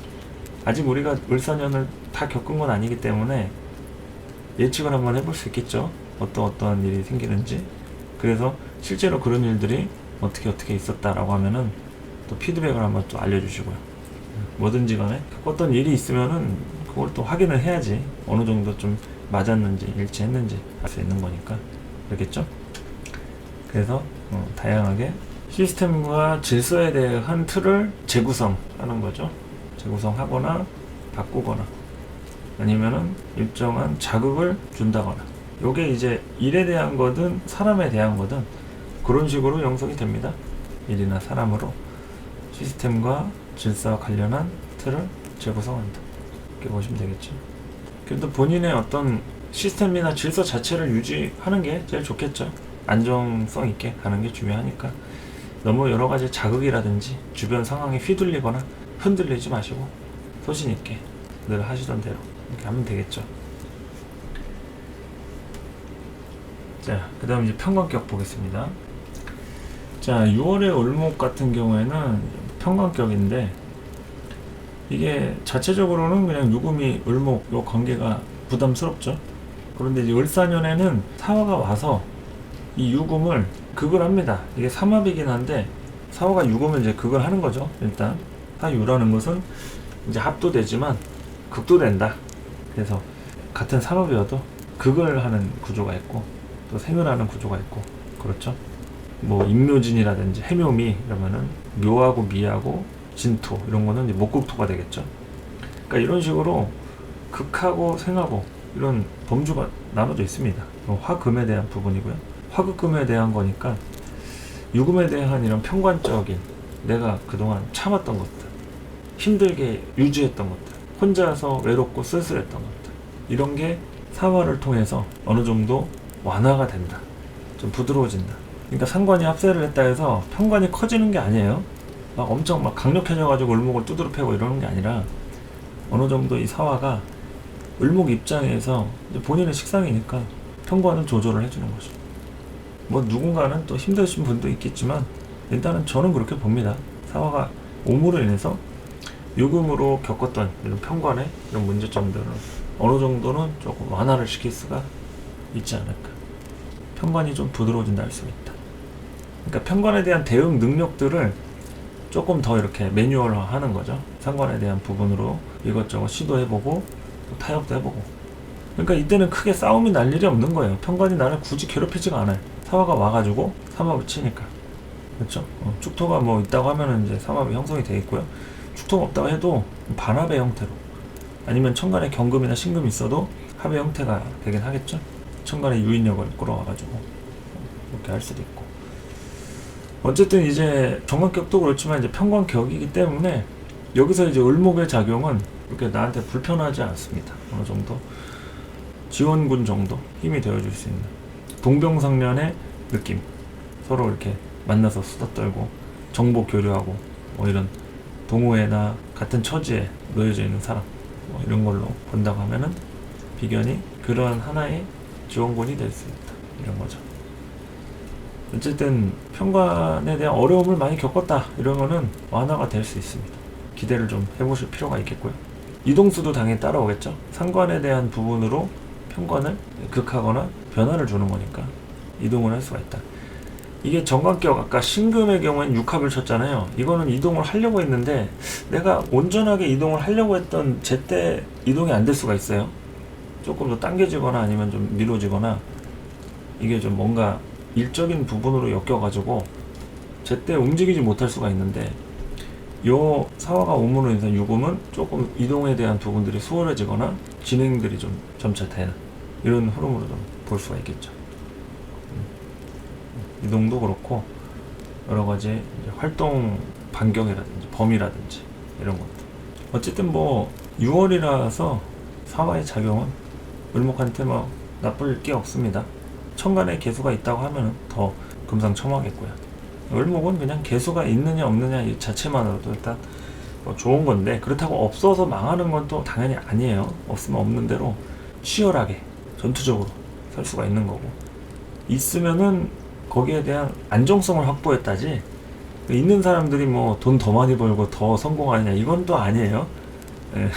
아직 우리가 을사년을 다 겪은 건 아니기 때문에 예측을 한번 해볼 수 있겠죠. 어떠한 일이 생기는지. 그래서 실제로 그런 일들이 어떻게 있었다라고 하면은 또 피드백을 한번 또 알려주시고요. 뭐든지 간에 어떤 일이 있으면은 그걸 또 확인을 해야지 어느 정도 좀 맞았는지 일치했는지 알 수 있는 거니까. 그렇겠죠? 그래서 다양하게 시스템과 질서에 대한 틀을 재구성하는 거죠. 재구성하거나 바꾸거나 아니면은 일정한 자극을 준다거나, 요게 이제 일에 대한 거든 사람에 대한 거든 그런 식으로 형성이 됩니다. 일이나 사람으로 시스템과 질서와 관련한 틀을 재구성한다, 이렇게 보시면 되겠죠. 그래도 본인의 어떤 시스템이나 질서 자체를 유지하는 게 제일 좋겠죠. 안정성 있게 가는 게 중요하니까 너무 여러 가지 자극이라든지 주변 상황에 휘둘리거나 흔들리지 마시고 소신 있게 늘 하시던 대로 이렇게 하면 되겠죠. 자, 그 다음 이제 평관격 보겠습니다. 자, 6월의 을목 같은 경우에는 평관격인데, 이게 자체적으로는 그냥 유금이 을목 요 관계가 부담스럽죠. 그런데 이제 을사년에는 사화가 와서 이 유금을 극을 합니다. 이게 삼합이긴 한데 사화가 유금을 이제 극을 하는 거죠. 일단 사유라는 것은 이제 합도 되지만 극도 된다. 그래서 같은 삼합이어도 극을 하는 구조가 있고 또 생을 하는 구조가 있고, 그렇죠. 뭐 임묘진이라든지 해묘미 이러면은 묘하고 미하고 진토, 이런 거는 이제 목극토가 되겠죠. 그러니까 이런 식으로 극하고 생하고 이런 범주가 나눠져 있습니다. 화금에 대한 부분이고요. 화극금에 대한 거니까 유금에 대한 이런 평관적인, 내가 그동안 참았던 것들, 힘들게 유지했던 것들, 혼자서 외롭고 쓸쓸했던 것들, 이런 게 사화를 통해서 어느 정도 완화가 된다. 좀 부드러워진다. 그러니까 상관이 합세를 했다 해서 평관이 커지는 게 아니에요. 막 엄청 막 강력해져가지고 을목을 두드러 패고 이러는 게 아니라, 어느 정도 이 사화가 을목 입장에서 본인의 식상이니까 평관을 조절을 해주는 거죠. 뭐 누군가는 또 힘드신 분도 있겠지만 일단은 저는 그렇게 봅니다. 사화가 오므로 인해서 유금으로 겪었던 이런 평관의 이런 문제점들을 어느 정도는 조금 완화를 시킬 수가 있지 않을까. 평관이 좀 부드러워진다 할 수 있다. 그러니까 평관에 대한 대응 능력들을 조금 더 이렇게 매뉴얼화 하는 거죠. 상관에 대한 부분으로 이것저것 시도해보고 또 타협도 해보고. 그러니까 이때는 크게 싸움이 날 일이 없는 거예요. 평관이 나를 굳이 괴롭히지가 않아요. 사화가 와가지고 삼합을 치니까. 그렇죠? 축토가 뭐 있다고 하면은 이제 삼합이 형성이 되어 있고요. 축토가 없다고 해도 반합의 형태로, 아니면 천간에 경금이나 신금이 있어도 합의 형태가 되긴 하겠죠. 천간에 유인력을 끌어와가지고 이렇게 할 수도 있고. 어쨌든 이제 정관격도 그렇지만 이제 평관격이기 때문에 여기서 이제 을목의 작용은 이렇게 나한테 불편하지 않습니다. 어느 정도 지원군 정도 힘이 되어줄 수 있는 동병상련의 느낌, 서로 이렇게 만나서 수다 떨고 정보 교류하고 뭐 이런 동호회나 같은 처지에 놓여져 있는 사람 뭐 이런 걸로 본다고 하면은 비견이 그런 하나의 지원군이 될 수 있다, 이런 거죠. 어쨌든 평관에 대한 어려움을 많이 겪었다 이러면은 완화가 될 수 있습니다. 기대를 좀 해보실 필요가 있겠고요. 이동수도 당연히 따라오겠죠. 상관에 대한 부분으로 평관을 극하거나 변화를 주는 거니까 이동을 할 수가 있다. 이게 정관격, 아까 신금의 경우에는 육합을 쳤잖아요. 이거는 이동을 하려고 했는데 내가 온전하게 이동을 하려고 했던 제때 이동이 안 될 수가 있어요. 조금 더 당겨지거나 아니면 좀 미뤄지거나 이게 좀 뭔가 일적인 부분으로 엮여가지고 제때 움직이지 못할 수가 있는데, 요 사화가 오므로 인해서 유금은 조금 이동에 대한 부분들이 수월해지거나 진행들이 좀 점차 되는 이런 흐름으로 좀 볼 수가 있겠죠. 이동도 그렇고 여러 가지 활동 반경이라든지 범위라든지 이런 것도. 어쨌든 뭐 6월이라서 사화의 작용은 을목한테 뭐 나쁠 게 없습니다. 천간에 개수가 있다고 하면 더 금상첨화겠고요. 을목은 그냥 개수가 있느냐 없느냐 이 자체만으로도 일단 뭐 좋은 건데, 그렇다고 없어서 망하는 건 또 당연히 아니에요. 없으면 없는 대로 치열하게 전투적으로 살 수가 있는 거고, 있으면은 거기에 대한 안정성을 확보했다지 있는 사람들이 뭐 돈 더 많이 벌고 더 성공하느냐 이건 또 아니에요. 예.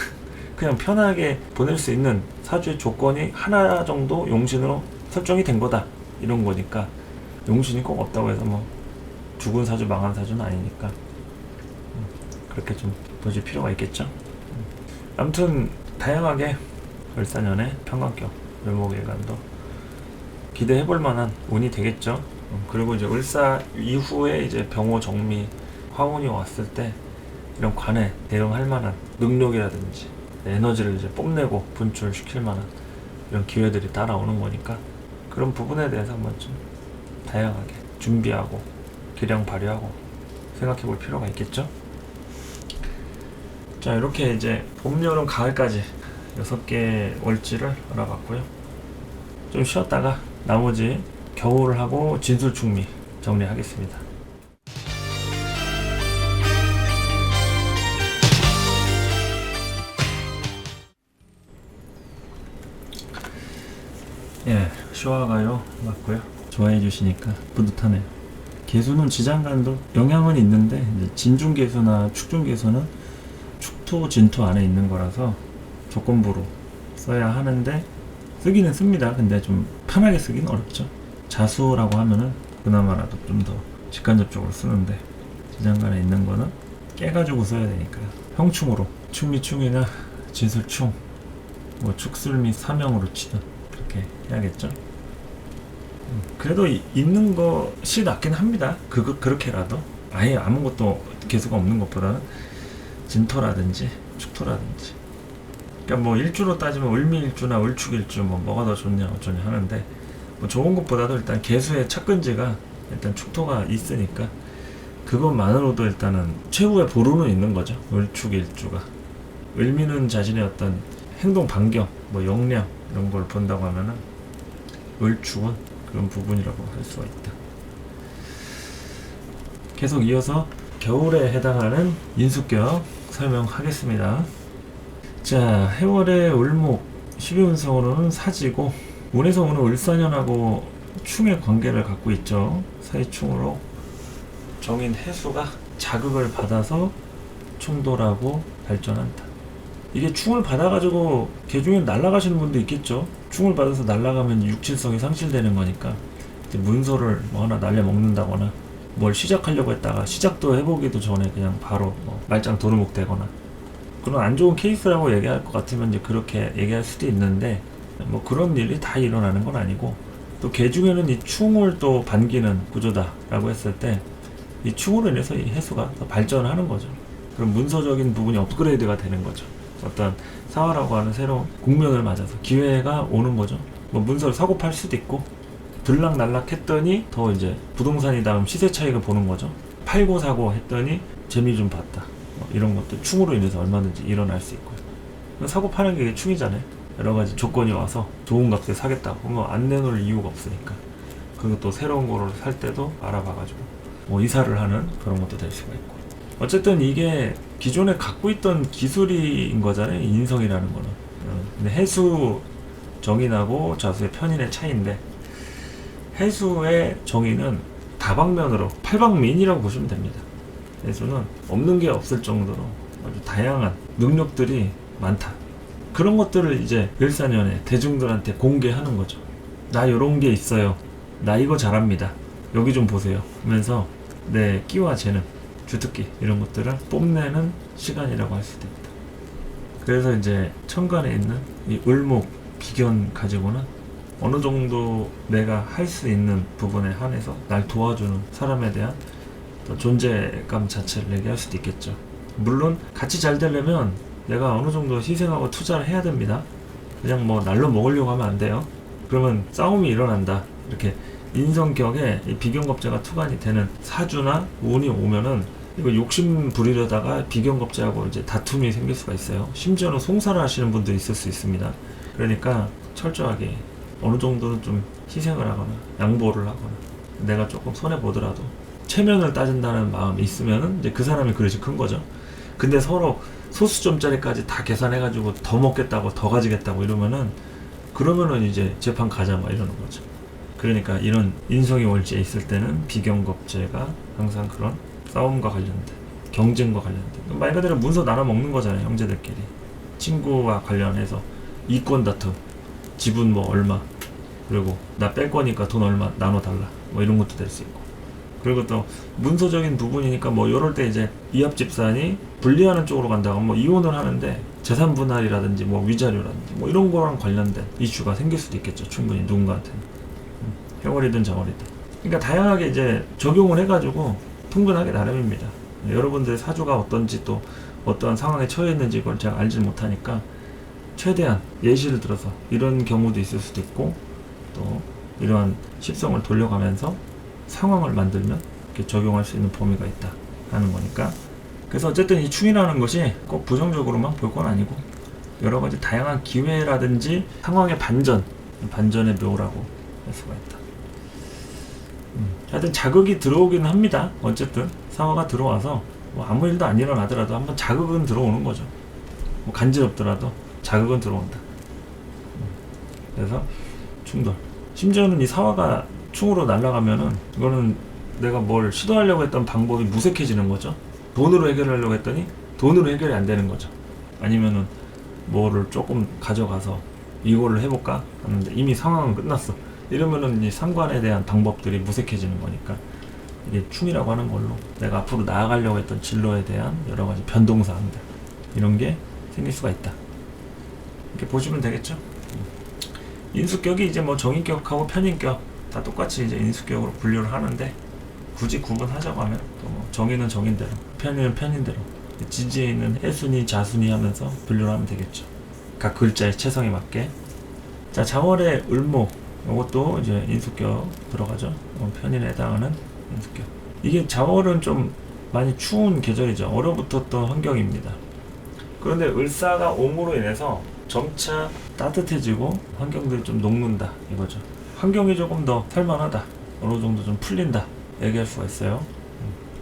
그냥 편하게 보낼 수 있는 사주의 조건이 하나 정도 용신으로 설정이 된 거다 이런 거니까, 용신이 꼭 없다고 해서 뭐 죽은 사주 망한 사주는 아니니까 그렇게 좀 보실 필요가 있겠죠. 아무튼 다양하게 을사년의 평관격 을목일간도 기대해볼 만한 운이 되겠죠. 그리고 이제 을사 이후에 이제 병호 정미 화운이 왔을 때 이런 관에 대응할 만한 능력이라든지 에너지를 이제 뽐내고 분출시킬 만한 이런 기회들이 따라오는 거니까, 그런 부분에 대해서 한번 좀 다양하게 준비하고 기량 발휘하고 생각해 볼 필요가 있겠죠. 자, 이렇게 이제 봄, 여름, 가을까지 6개 월지를 알아봤고요. 좀 쉬었다가 나머지 겨울하고 진술충미 정리하겠습니다. 예, 쇼와가요 맞고요. 좋아해 주시니까 뿌듯하네요. 개수는 지장간도 영향은 있는데 이제 진중개수나 축중개수는 축토 진토 안에 있는 거라서 조건부로 써야 하는데 쓰기는 씁니다. 근데 좀 편하게 쓰기는 어렵죠. 자수라고 하면은 그나마라도 좀 더 직간접적으로 쓰는데, 지장간에 있는 거는 깨가지고 써야 되니까요. 형충으로 충미충이나 진술충, 뭐 축술미 사명으로 치든 그렇게 해야겠죠. 그래도 있는 것이 낫긴 합니다. 그렇게라도 아예 아무것도 개수가 없는 것보다는 진토라든지 축토라든지. 그러니까 뭐 일주로 따지면 을미일주나 을축일주 뭐가 더 좋냐 어쩌냐 하는데, 뭐 좋은 것보다도 일단 개수의 착근지가 일단 축토가 있으니까 그것만으로도 일단은 최후의 보루는 있는 거죠. 을축일주가. 을미는 자신의 어떤 행동 반경, 뭐 역량 이런 걸 본다고 하면은 을축은 그런 부분이라고 할 수가 있다. 계속 이어서 겨울에 해당하는 인수격 설명하겠습니다. 자, 해월의 을목 12운성으로는 사지고, 운에서 오는 을사년하고 충의 관계를 갖고 있죠. 사이충으로 정인 해수가 자극을 받아서 충돌하고 발전한다. 이게 충을 받아가지고 개중에 날아가시는 분도 있겠죠. 충을 받아서 날아가면 육칠성이 상실되는 거니까 이제 문서를 뭐 하나 날려먹는다거나 뭘 시작하려고 했다가 시작도 해보기도 전에 그냥 바로 뭐 말짱 도루묵 되거나, 그런 안 좋은 케이스라고 얘기할 것 같으면 이제 그렇게 얘기할 수도 있는데, 뭐 그런 일이 다 일어나는 건 아니고, 또 개중에는 이 충을 또 반기는 구조다라고 했을 때 이 충으로 인해서 이 해수가 더 발전하는 거죠. 그럼 문서적인 부분이 업그레이드가 되는 거죠. 어떤 사화라고 하는 새로운 국면을 맞아서 기회가 오는 거죠. 뭐 문서를 사고 팔 수도 있고 들락날락 했더니 더 이제 부동산이 다음 시세 차익을 보는 거죠. 팔고 사고 했더니 재미 좀 봤다. 이런 것도 충으로 인해서 얼마든지 일어날 수 있고요. 사고 파는 게 충이잖아요. 여러 가지 조건이 와서 좋은 값에 사겠다고 그러면 안 내놓을 이유가 없으니까. 그리고 또 새로운 거를 살 때도 알아봐가지고 뭐 이사를 하는 그런 것도 될 수가 있고. 어쨌든 이게 기존에 갖고 있던 기술인 거잖아요. 인성이라는 거는. 근데 해수 정인하고 자수의 편인의 차이인데, 해수의 정인은 다방면으로 팔방미인이라고 보시면 됩니다. 해수는 없는 게 없을 정도로 아주 다양한 능력들이 많다. 그런 것들을 이제 일사년에 대중들한테 공개하는 거죠. 나 요런 게 있어요. 나 이거 잘합니다. 여기 좀 보세요. 하면서 내 끼와 재능, 주특기 이런 것들을 뽐내는 시간이라고 할 수도 있다. 그래서 이제 천간에 있는 이 을목, 비견 가지고는 어느 정도 내가 할 수 있는 부분에 한해서 날 도와주는 사람에 대한 존재감 자체를 얘기할 수도 있겠죠. 물론 같이 잘 되려면 내가 어느 정도 희생하고 투자를 해야 됩니다. 그냥 뭐 날로 먹으려고 하면 안 돼요. 그러면 싸움이 일어난다. 이렇게 인성격에 이 비견겁제가 투간이 되는 사주나 운이 오면은 이거 욕심 부리려다가 비견겁제하고 이제 다툼이 생길 수가 있어요. 심지어는 송사를 하시는 분들이 있을 수 있습니다. 그러니까 철저하게 어느 정도는 좀 희생을 하거나 양보를 하거나 내가 조금 손해 보더라도 체면을 따진다는 마음이 있으면은 이제 그 사람이 그릇이 큰 거죠. 근데 서로 소수점짜리까지 다 계산해가지고 더 먹겠다고 더 가지겠다고 이러면은, 그러면은 이제 재판 가자 막 이러는 거죠. 그러니까 이런 인성이 월지에 있을 때는 비견겁제가 항상 그런 싸움과 관련된, 경쟁과 관련된, 말 그대로 문서 나눠 먹는 거잖아요. 형제들끼리 친구와 관련해서 이권 다툼, 지분 뭐 얼마, 그리고 나 뺄 거니까 돈 얼마 나눠달라 뭐 이런 것도 될 수 있고. 그리고 또 문서적인 부분이니까 뭐 이럴 때 이제 이합집산이 분리하는 쪽으로 간다고 뭐 이혼을 하는데 재산 분할이라든지 뭐 위자료라든지 뭐 이런 거랑 관련된 이슈가 생길 수도 있겠죠. 충분히 누군가한테는. 해월이든 자월이든. 그러니까 다양하게 이제 적용을 해가지고 통근하게 나름입니다. 여러분들의 사주가 어떤지 또 어떠한 상황에 처해 있는지 그걸 제가 알지 못하니까 최대한 예시를 들어서 이런 경우도 있을 수도 있고, 또 이러한 십성을 돌려가면서 상황을 만들면 이렇게 적용할 수 있는 범위가 있다 하는 거니까. 그래서 어쨌든 이 충이라는 것이 꼭 부정적으로만 볼 건 아니고 여러 가지 다양한 기회라든지 상황의 반전의 묘라고 할 수가 있다. 하여튼 자극이 들어오기는 합니다. 어쨌든 사화가 들어와서 뭐 아무 일도 안 일어나더라도 한번 자극은 들어오는 거죠. 뭐 간지럽더라도 자극은 들어온다. 그래서 충돌. 심지어는 이 사화가 충으로 날아가면은 이거는 내가 뭘 시도하려고 했던 방법이 무색해지는 거죠. 돈으로 해결하려고 했더니 돈으로 해결이 안 되는 거죠. 아니면은 뭐를 조금 가져가서 이거를 해볼까 하는데 이미 상황은 끝났어. 이러면은 이 상관에 대한 방법들이 무색해지는 거니까 이게 충이라고 하는 걸로 내가 앞으로 나아가려고 했던 진로에 대한 여러 가지 변동사항들 이런 게 생길 수가 있다. 이렇게 보시면 되겠죠. 인수격이 이제 뭐 정인격하고 편인격 다 똑같이 이제 인수격으로 분류를 하는데, 굳이 구분하자고 하면 또 뭐 정인은 정인대로, 편인은 편인대로, 지지에 있는 해순이 자순이 하면서 분류를 하면 되겠죠. 각 글자의 체성에 맞게. 자, 자월의 을목, 이것도 이제 인수격 들어가죠. 편인에 해당하는 인수격. 이게 자월은 좀 많이 추운 계절이죠. 얼어붙었던 환경입니다. 그런데 을사가 옴으로 인해서 점차 따뜻해지고 환경들이 좀 녹는다 이거죠. 환경이 조금 더 살만하다, 어느 정도 좀 풀린다 얘기할 수가 있어요.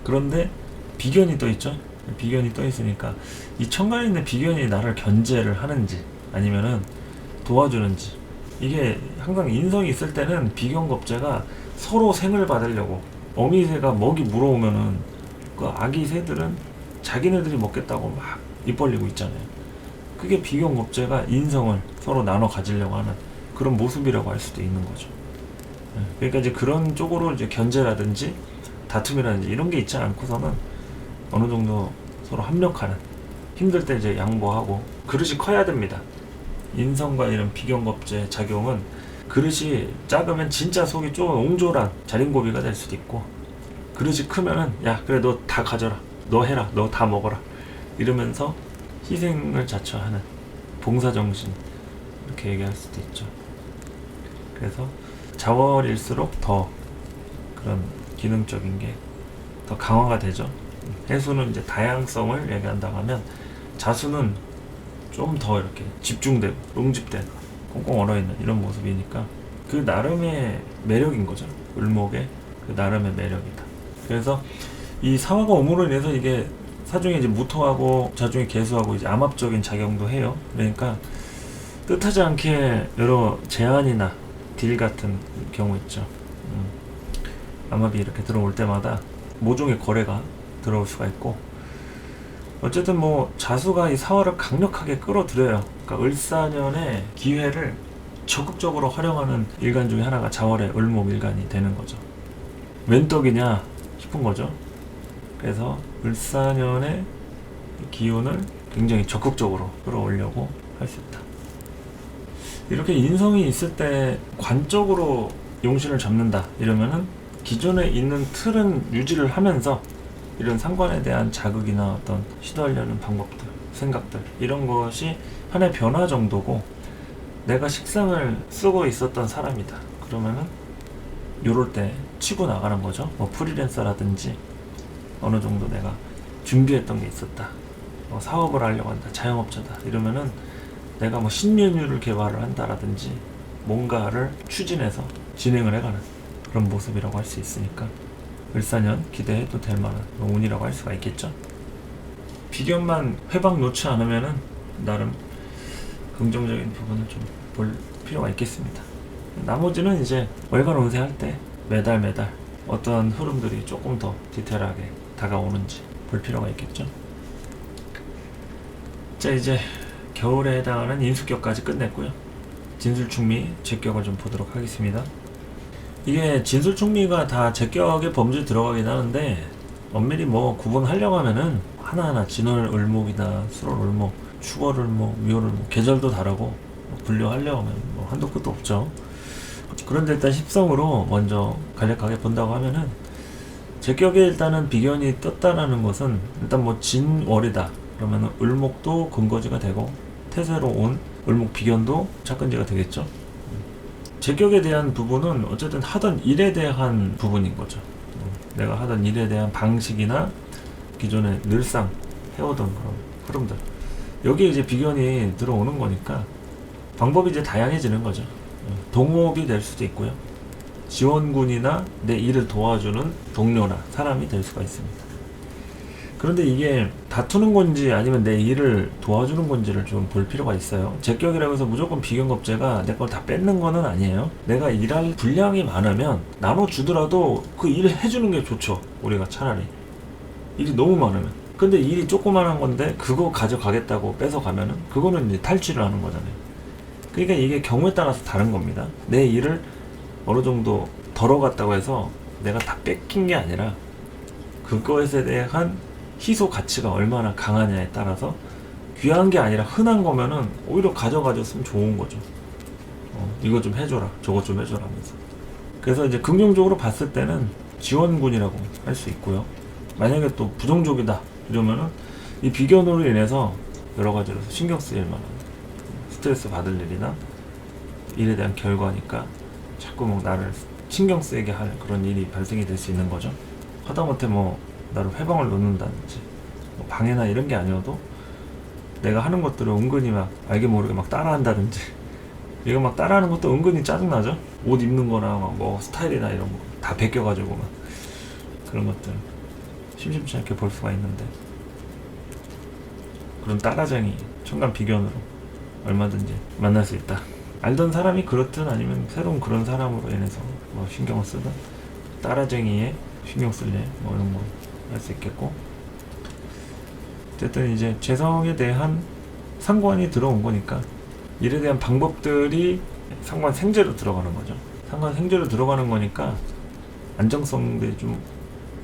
그런데 비견이 떠 있죠. 비견이 떠 있으니까 이 천간에 있는 비견이 나를 견제를 하는지 아니면은 도와주는지, 이게 항상 인성이 있을 때는 비견겁제가 서로 생을 받으려고, 어미새가 먹이 물어오면은 그 아기 새들은 자기네들이 먹겠다고 막 입 벌리고 있잖아요. 그게 비견겁제가 인성을 서로 나눠 가지려고 하는 그런 모습이라고 할 수도 있는 거죠. 그러니까 이제 그런 쪽으로 이제 견제라든지 다툼이라든지 이런 게 있지 않고서는 어느 정도 서로 합력하는, 힘들 때 이제 양보하고, 그릇이 커야 됩니다. 인성과 이런 비견겁제 작용은 그릇이 작으면 진짜 속이 좀 옹졸한 자린고비가 될 수도 있고, 그릇이 크면은 야 그래 너 다 가져라, 너 해라, 너 다 먹어라 이러면서 희생을 자처하는 봉사정신 이렇게 얘기할 수도 있죠. 그래서 자월일수록 더 그런 기능적인 게 더 강화가 되죠. 해수는 이제 다양성을 얘기한다고 하면, 자수는 좀 더 이렇게 집중되고 응집된 꽁꽁 얼어있는 이런 모습이니까 그 나름의 매력인 거죠. 을목의 그 나름의 매력이다. 그래서 이 사화가 오므로 인해서 이게 사중에 이제 무토하고 자중에 개수하고 이제 암합적인 작용도 해요. 그러니까 뜻하지 않게 여러 제한이나 딜 같은 경우 있죠. 암합이 이렇게 들어올 때마다 모종의 거래가 들어올 수가 있고, 어쨌든 뭐 자수가 이 사화를 강력하게 끌어들여요. 그러니까 을사년의 기회를 적극적으로 활용하는 일간 중에 하나가 자월의 을목 일간이 되는 거죠. 웬 떡이냐 싶은 거죠. 그래서 을사년의 기운을 굉장히 적극적으로 끌어올려고 할 수 있다. 이렇게 인성이 있을 때 관적으로 용신을 잡는다 이러면은 기존에 있는 틀은 유지를 하면서 이런 상관에 대한 자극이나 어떤 시도하려는 방법들, 생각들 이런 것이 하나의 변화 정도고, 내가 식상을 쓰고 있었던 사람이다 그러면은 요럴 때 치고 나가는 거죠. 뭐 프리랜서라든지 어느 정도 내가 준비했던 게 있었다, 사업을 하려고 한다, 자영업자다 이러면은 내가 뭐 신메뉴를 개발을 한다라든지 뭔가를 추진해서 진행을 해가는 그런 모습이라고 할 수 있으니까 을사년 기대해도 될 만한 운이라고 할 수가 있겠죠. 비견만 회방 놓지 않으면은 나름 긍정적인 부분을 좀 볼 필요가 있겠습니다. 나머지는 이제 월간 운세 할 때 매달 어떠한 흐름들이 조금 더 디테일하게 다가오는지 볼 필요가 있겠죠. 자, 이제 겨울에 해당하는 인수격까지 끝냈고요. 진술충미 제격을 좀 보도록 하겠습니다. 이게 진술충미가 다 제격의 범주에 들어가긴 하는데, 엄밀히 뭐 구분하려고 하면은 하나하나 진월을목이나 수월을목, 축월을목, 미월을목 계절도 다르고 분류하려고 하면 뭐 한도 끝도 없죠. 그런데 일단 십성으로 먼저 간략하게 본다고 하면은, 제격에 일단은 비견이 떴다라는 것은 일단 뭐 진월이다 그러면은 을목도 근거지가 되고, 태세로 온 을목 비견도 착근지가 되겠죠. 제격에 대한 부분은 어쨌든 하던 일에 대한 부분인 거죠. 내가 하던 일에 대한 방식이나 기존에 늘상 해오던 그런 흐름들, 여기에 이제 비견이 들어오는 거니까 방법이 이제 다양해지는 거죠. 동업이 될 수도 있고요, 지원군이나 내 일을 도와주는 동료나 사람이 될 수가 있습니다. 그런데 이게 다투는 건지 아니면 내 일을 도와주는 건지를 좀 볼 필요가 있어요. 제격이라고 해서 무조건 비견겁제가 내 걸 다 뺏는 거는 아니에요. 내가 일할 분량이 많으면 나눠주더라도 그 일을 해주는 게 좋죠. 우리가 차라리 일이 너무 많으면. 근데 일이 조그만한 건데 그거 가져가겠다고 뺏어가면은 그거는 이제 탈취를 하는 거잖아요. 그러니까 이게 경우에 따라서 다른 겁니다. 내 일을 어느 정도 덜어갔다고 해서 내가 다 뺏긴 게 아니라 그것에 대한 희소 가치가 얼마나 강하냐에 따라서, 귀한 게 아니라 흔한 거면은 오히려 가져가줬으면 좋은 거죠. 이거 좀 해줘라, 저거 좀 해줘라 하면서. 그래서 이제 긍정적으로 봤을 때는 지원군이라고 할 수 있고요. 만약에 또 부정적이다 이러면은 이 비견으로 인해서 여러 가지로 신경 쓰일 만한 스트레스 받을 일이나 일에 대한 결과니까 자꾸 뭐 나를 신경 쓰이게 할 그런 일이 발생이 될 수 있는 거죠. 하다못해 뭐 나를 회방을 놓는다든지 뭐 방해나 이런 게 아니어도 내가 하는 것들을 은근히 막 알게 모르게 막 따라한다든지, 이거 막 따라하는 것도 은근히 짜증나죠. 옷 입는 거나 막 뭐 스타일이나 이런 거 다 베껴가지고 막 그런 것들 심심치 않게 볼 수가 있는데, 그런 따라쟁이 천간 비견으로 얼마든지 만날 수 있다. 알던 사람이 그렇든 아니면 새로운 그런 사람으로 인해서 뭐 신경을 쓰든 따라쟁이에 신경 쓸 일 뭐 이런 거 할 수 있겠고, 어쨌든 이제 재성에 대한 상관이 들어온 거니까 일에 대한 방법들이 상관 생재로 들어가는 거죠. 상관 생재로 들어가는 거니까 안정성들이 좀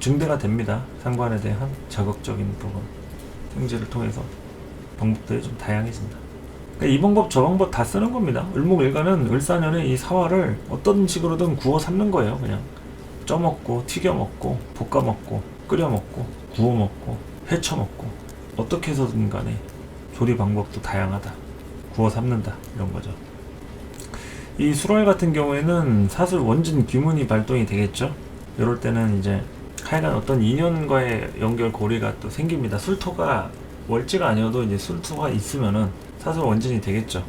증대가 됩니다. 상관에 대한 자극적인 부분 생재를 통해서 방법들이 좀 다양해진다. 그러니까 이 방법 저 방법 다 쓰는 겁니다. 을목일간은 을사년에 이 사화를 어떤 식으로든 구워 삼는 거예요. 그냥 쪄먹고 튀겨먹고 볶아먹고 끓여먹고 구워먹고 회쳐먹고 어떻게 해서든 간에 조리 방법도 다양하다. 구워 삶는다 이런 거죠. 이 수월 같은 경우에는 사슬 원진 귀문이 발동이 되겠죠. 이럴 때는 이제 하여간 어떤 인연과의 연결고리가 또 생깁니다. 술토가 월지가 아니어도 이제 술토가 있으면은 사슬 원진이 되겠죠.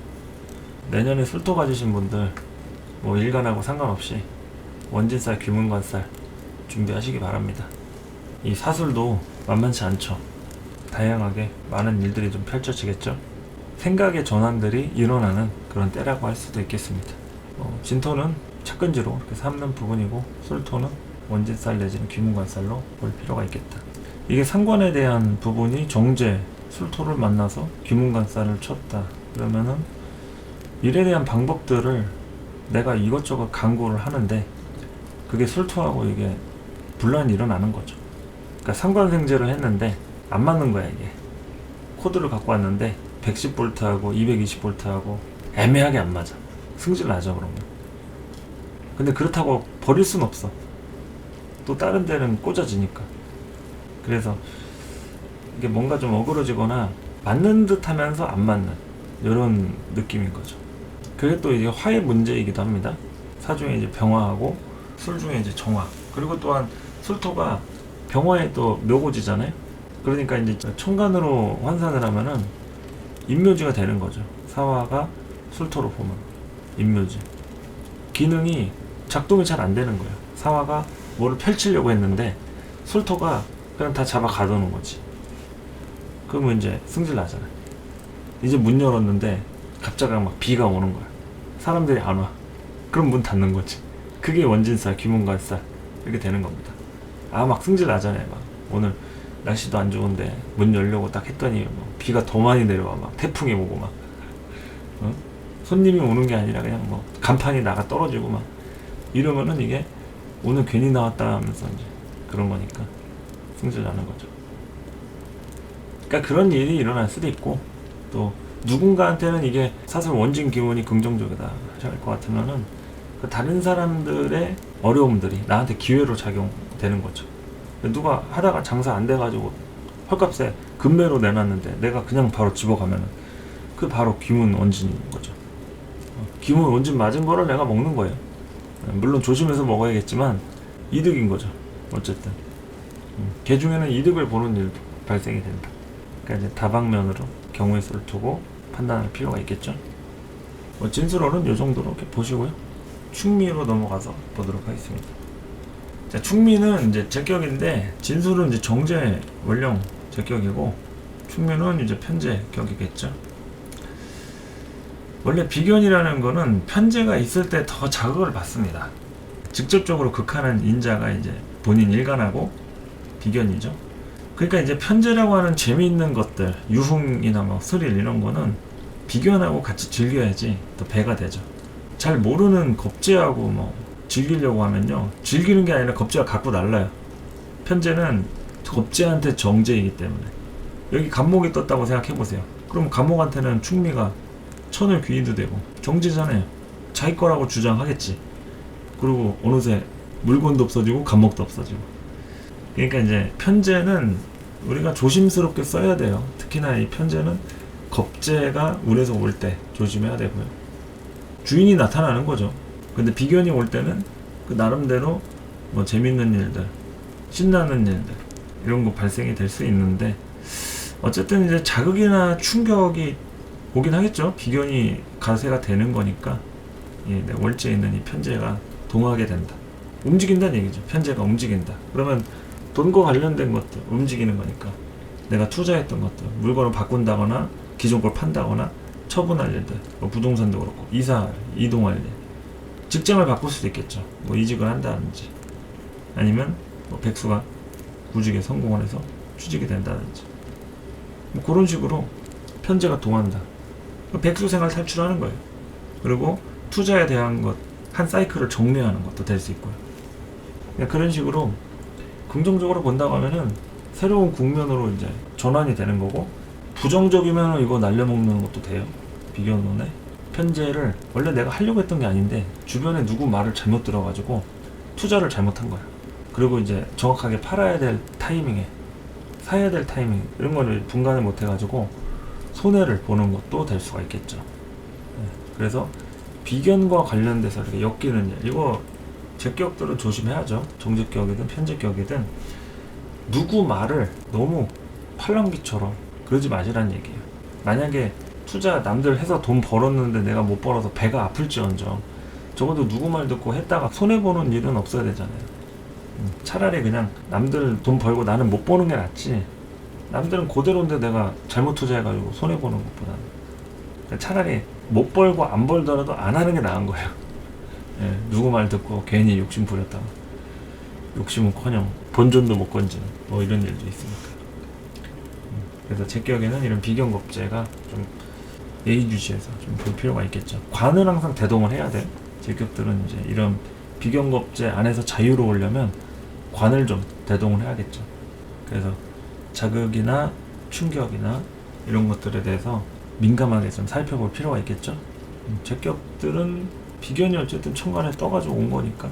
내년에 술토 가지신 분들 뭐 일간하고 상관없이 원진살, 귀문관살 준비하시기 바랍니다. 이 사술도 만만치 않죠. 다양하게 많은 일들이 좀 펼쳐지겠죠. 생각의 전환들이 일어나는 그런 때라고 할 수도 있겠습니다. 진토는 착근지로 이렇게 삼는 부분이고 술토는 원진살 내지는 귀문관살로 볼 필요가 있겠다. 이게 상관에 대한 부분이 정제, 술토를 만나서 귀문관살을 쳤다. 그러면은 일에 대한 방법들을 내가 이것저것 강구를 하는데 그게 술토하고 이게 분란이 일어나는 거죠. 그러니까 상관생제를 했는데 안 맞는 거야 이게. 코드를 갖고 왔는데 110V하고 220V하고 애매하게 안 맞아. 승질 나죠 그러면. 근데 그렇다고 버릴 순 없어. 또 다른 데는 꽂아지니까. 그래서 이게 뭔가 좀 어그러지거나 맞는 듯 하면서 안 맞는 이런 느낌인 거죠. 그게 또 이제 화의 문제이기도 합니다. 사 중에 이제 병화하고 술 중에 이제 정화. 그리고 또한 술토가 병화의 또 묘고지잖아요. 그러니까 이제 천간으로 환산을 하면은 인묘지가 되는 거죠. 사화가 술토로 보면 인묘지. 기능이 작동이 잘 안 되는 거예요. 사화가 뭐를 펼치려고 했는데 술토가 그냥 다 잡아 가두는 거지. 그러면 이제 승질 나잖아요. 이제 문 열었는데 갑자기 막 비가 오는 거야. 사람들이 안 와. 그럼 문 닫는 거지. 그게 원진살, 귀문관살 이렇게 되는 겁니다. 막 승질 나잖아요. 막 오늘 날씨도 안 좋은데 문 열려고 딱 했더니 뭐 비가 더 많이 내려와. 막 태풍이 오고 막 손님이 오는 게 아니라 그냥 뭐 간판이 나가 떨어지고 막 이러면은 이게 오늘 괜히 나왔다 하면서 이제 그런 거니까 승질 나는 거죠. 그러니까 그런 일이 일어날 수도 있고 또 누군가한테는 이게 사실 원진 기운이 긍정적이다 할 것 같으면은 그 다른 사람들의 어려움들이 나한테 기회로 작용되는 거죠. 누가 하다가 장사 안 돼가지고 헐값에 금매로 내놨는데 내가 그냥 바로 집어가면은 그 바로 기운 원진인 거죠. 기운 원진 맞은 거를 내가 먹는 거예요. 물론 조심해서 먹어야겠지만 이득인 거죠. 어쨌든 개 중에는 이득을 보는 일도 발생이 된다. 그러니까 이제 다방면으로 경우의 수를 두고 판단할 필요가 있겠죠. 진술어는 이 정도로 이렇게 보시고요. 충미로 넘어가서 보도록 하겠습니다. 자, 충미는 이제 제격인데 진술은 이제 정제 원령 제격이고 충미는 이제 편제 격이겠죠. 원래 비견이라는 거는 편제가 있을 때 더 자극을 받습니다. 직접적으로 극하는 인자가 이제 본인 일간하고 비견이죠. 그러니까 이제 편제라고 하는 재미있는 것들, 유흥이나 뭐 스릴 이런 거는 비견하고 같이 즐겨야지 또 배가 되죠. 잘 모르는 겁제하고 뭐 즐기려고 하면요, 즐기는 게 아니라 겁제가 갖고 날라요. 편제는 겁제한테 정제이기 때문에. 여기 간목이 떴다고 생각해보세요. 그럼 간목한테는 충미가 천을 귀인도 되고 정제잖아요. 자기 거라고 주장하겠지. 그리고 어느새 물건도 없어지고 간목도 없어지고. 그러니까 이제 편제는 우리가 조심스럽게 써야 돼요. 특히나 이 편제는 겁제가 운에서 올 때 조심해야 되고요. 주인이 나타나는 거죠. 근데 비견이 올 때는 그 나름대로 뭐 재밌는 일들, 신나는 일들 이런 거 발생이 될 수 있는데 어쨌든 이제 자극이나 충격이 오긴 하겠죠. 비견이 가세가 되는 거니까 월지에 있는 이 편제가 동하게 된다. 움직인다는 얘기죠. 편제가 움직인다. 그러면 돈과 관련된 것들 움직이는 거니까 내가 투자했던 것들 물건을 바꾼다거나 기존 걸 판다거나 처분할 일들 뭐 부동산도 그렇고 이동할 일 직장을 바꿀 수도 있겠죠. 뭐 이직을 한다든지 아니면 뭐 백수가 구직에 성공을 해서 취직이 된다든지 뭐 그런 식으로 편제가 동한다. 백수 생활 탈출하는 거예요. 그리고 투자에 대한 것 한 사이클을 정리하는 것도 될 수 있고요. 그런 식으로 긍정적으로 본다고 하면은 새로운 국면으로 이제 전환이 되는 거고 부정적이면 이거 날려먹는 것도 돼요. 비견론에 편제를 원래 내가 하려고 했던 게 아닌데 주변에 누구 말을 잘못 들어가지고 투자를 잘못한 거야. 그리고 이제 정확하게 팔아야 될 타이밍에 사야 될 타이밍 이런 거를 분간을 못 해가지고 손해를 보는 것도 될 수가 있겠죠. 그래서 비견과 관련돼서 이렇게 엮이는 일, 이거 제격들은 조심해야죠. 정제격이든 편제격이든 누구 말을 너무 팔랑귀처럼 그러지 마시란 얘기예요. 만약에 투자 남들 해서 돈 벌었는데 내가 못 벌어서 배가 아플지언정 적어도 누구 말 듣고 했다가 손해보는 일은 없어야 되잖아요. 차라리 그냥 남들 돈 벌고 나는 못 버는 게 낫지, 남들은 그대로인데 내가 잘못 투자해가지고 손해보는 것보다는 차라리 못 벌고 안 벌더라도 안 하는 게 나은 거예요. 예, 누구 말 듣고 괜히 욕심 부렸다가 욕심은커녕 본전도 못 건지는 뭐 이런 일도 있으니까. 그래서 제 기억에는 이런 비견겁제가 좀 예의주시해서 좀 볼 필요가 있겠죠. 관은 항상 대동을 해야 돼요. 제격들은 이제 이런 비견겁제 안에서 자유로우려면 관을 좀 대동을 해야겠죠. 그래서 자극이나 충격이나 이런 것들에 대해서 민감하게 좀 살펴볼 필요가 있겠죠. 제격들은 비견이 어쨌든 천간에 떠가지고 온 거니까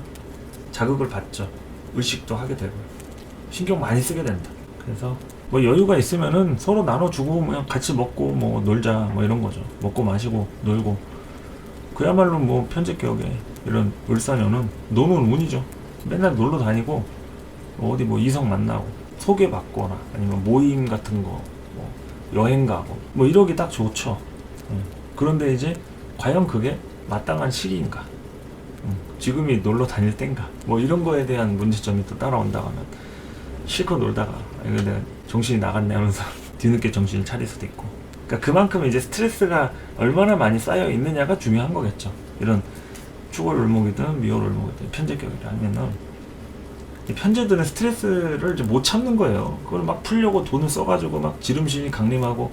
자극을 받죠. 의식도 하게 되고 신경 많이 쓰게 된다. 그래서 뭐 여유가 있으면은 서로 나눠주고 그냥 같이 먹고 뭐 놀자 뭐 이런 거죠. 먹고 마시고 놀고, 그야말로 뭐 편제격에 이런 을사년은 노는 운이죠. 맨날 놀러 다니고 어디 뭐 이성 만나고 소개받거나 아니면 모임 같은 거 뭐 여행 가고 뭐 이러기 딱 좋죠. 그런데 이제 과연 그게 마땅한 시기인가, 지금이 놀러 다닐 땐가, 뭐 이런 거에 대한 문제점이 또 따라온다고 하면 실컷 놀다가 이거 내가 정신이 나갔네 하면서 뒤늦게 정신을 차릴 수도 있고, 그러니까 그만큼 이제 스트레스가 얼마나 많이 쌓여 있느냐가 중요한 거겠죠. 이런 축월울목이든 미월울목이든 편제격이라 하면은 이 편제들은 스트레스를 이제 못 참는 거예요. 그걸 막 풀려고 돈을 써가지고 막 지름신이 강림하고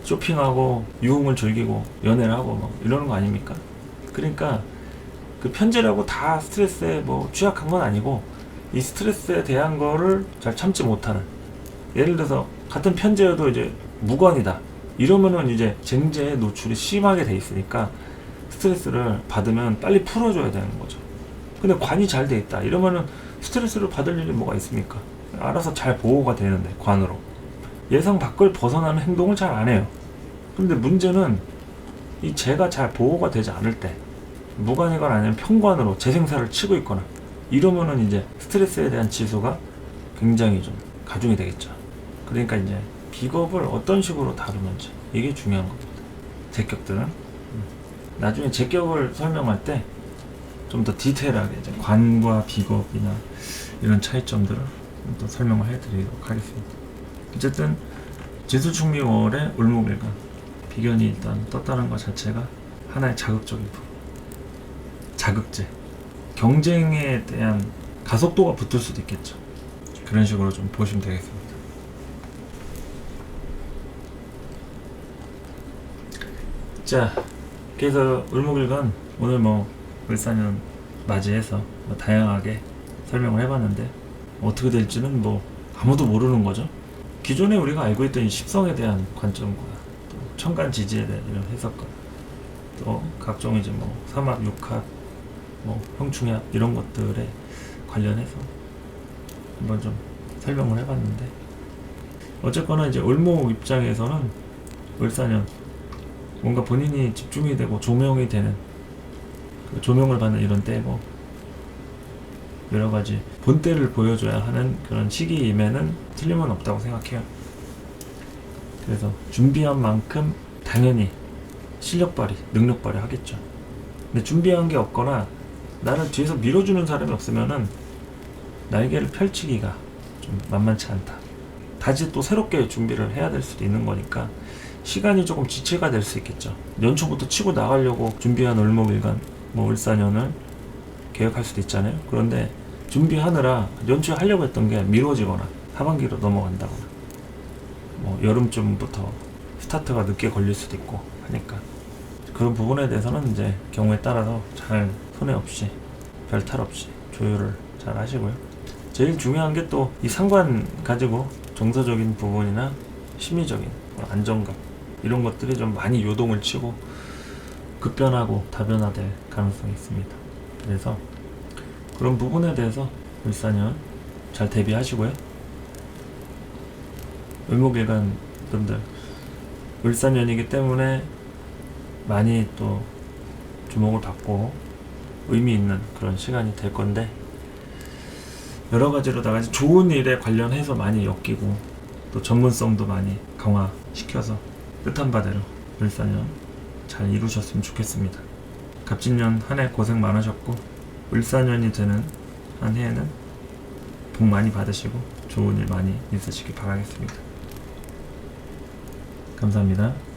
쇼핑하고 유흥을 즐기고 연애를 하고 뭐 이러는 거 아닙니까? 그러니까 그 편제라고 다 스트레스에 뭐 취약한 건 아니고 이 스트레스에 대한 거를 잘 참지 못하는, 예를 들어서 같은 편제여도 이제 무관이다 이러면은 이제 쟁제에 노출이 심하게 돼 있으니까 스트레스를 받으면 빨리 풀어줘야 되는 거죠. 근데 관이 잘 돼 있다 이러면은 스트레스를 받을 일이 뭐가 있습니까? 알아서 잘 보호가 되는데 관으로 예상 밖을 벗어나는 행동을 잘 안 해요. 근데 문제는 이 재가 잘 보호가 되지 않을 때, 무관이거나 아니면 편관으로 재생사를 치고 있거나 이러면은 이제 스트레스에 대한 지수가 굉장히 좀 가중이 되겠죠. 그러니까 이제 비겁을 어떤 식으로 다루는지 이게 중요한 겁니다. 제격들은 나중에 제격을 설명할 때 좀 더 디테일하게 이제 관과 비겁이나 이런 차이점들을 또 설명을 해드리도록 하겠습니다. 어쨌든 지수축미월의 을목일간 비견이 일단 떴다는 것 자체가 하나의 자극적인 부분, 자극제, 경쟁에 대한 가속도가 붙을 수도 있겠죠. 그런 식으로 좀 보시면 되겠습니다. 자, 그래서 을목일간 오늘 뭐 을사년 맞이해서 뭐 다양하게 설명을 해봤는데 어떻게 될지는 뭐 아무도 모르는 거죠. 기존에 우리가 알고 있던 이 십성에 대한 관점과 또 천간 지지에 대한 이런 해석과 또 각종 이제 뭐 삼합, 육합, 뭐 형충합 이런 것들에 관련해서 한번 좀 설명을 해봤는데, 어쨌거나 이제 을목 입장에서는 을사년 뭔가 본인이 집중이 되고 조명이 되는, 그 조명을 받는 이런 때고 여러가지 본때를 보여줘야 하는 그런 시기임에는 틀림은 없다고 생각해요. 그래서 준비한 만큼 당연히 실력 발휘, 능력 발휘 하겠죠. 근데 준비한 게 없거나 나를 뒤에서 밀어주는 사람이 없으면은 날개를 펼치기가 좀 만만치 않다. 다시 또 새롭게 준비를 해야 될 수도 있는 거니까 시간이 조금 지체가 될 수 있겠죠. 연초부터 치고 나가려고 준비한 을목일간 뭐 을사년을 계획할 수도 있잖아요. 그런데 준비하느라 연초에 하려고 했던 게 미뤄지거나 하반기로 넘어간다거나 뭐 여름쯤부터 스타트가 늦게 걸릴 수도 있고 하니까 그런 부분에 대해서는 이제 경우에 따라서 잘 손해 없이 별 탈 없이 조율을 잘 하시고요. 제일 중요한 게 또 이 상관 가지고 정서적인 부분이나 심리적인 안정감 이런 것들이 좀 많이 요동을 치고 급변하고 다변화될 가능성이 있습니다. 그래서 그런 부분에 대해서 을사년 잘 대비하시고요. 을목일간 분들 을사년이기 때문에 많이 또 주목을 받고 의미 있는 그런 시간이 될 건데, 여러 가지로다가 좋은 일에 관련해서 많이 엮이고 또 전문성도 많이 강화시켜서 뜻한 바대로 을사년 잘 이루셨으면 좋겠습니다. 갑진년 한 해 고생 많으셨고, 을사년이 되는 한 해에는 복 많이 받으시고 좋은 일 많이 있으시길 바라겠습니다. 감사합니다.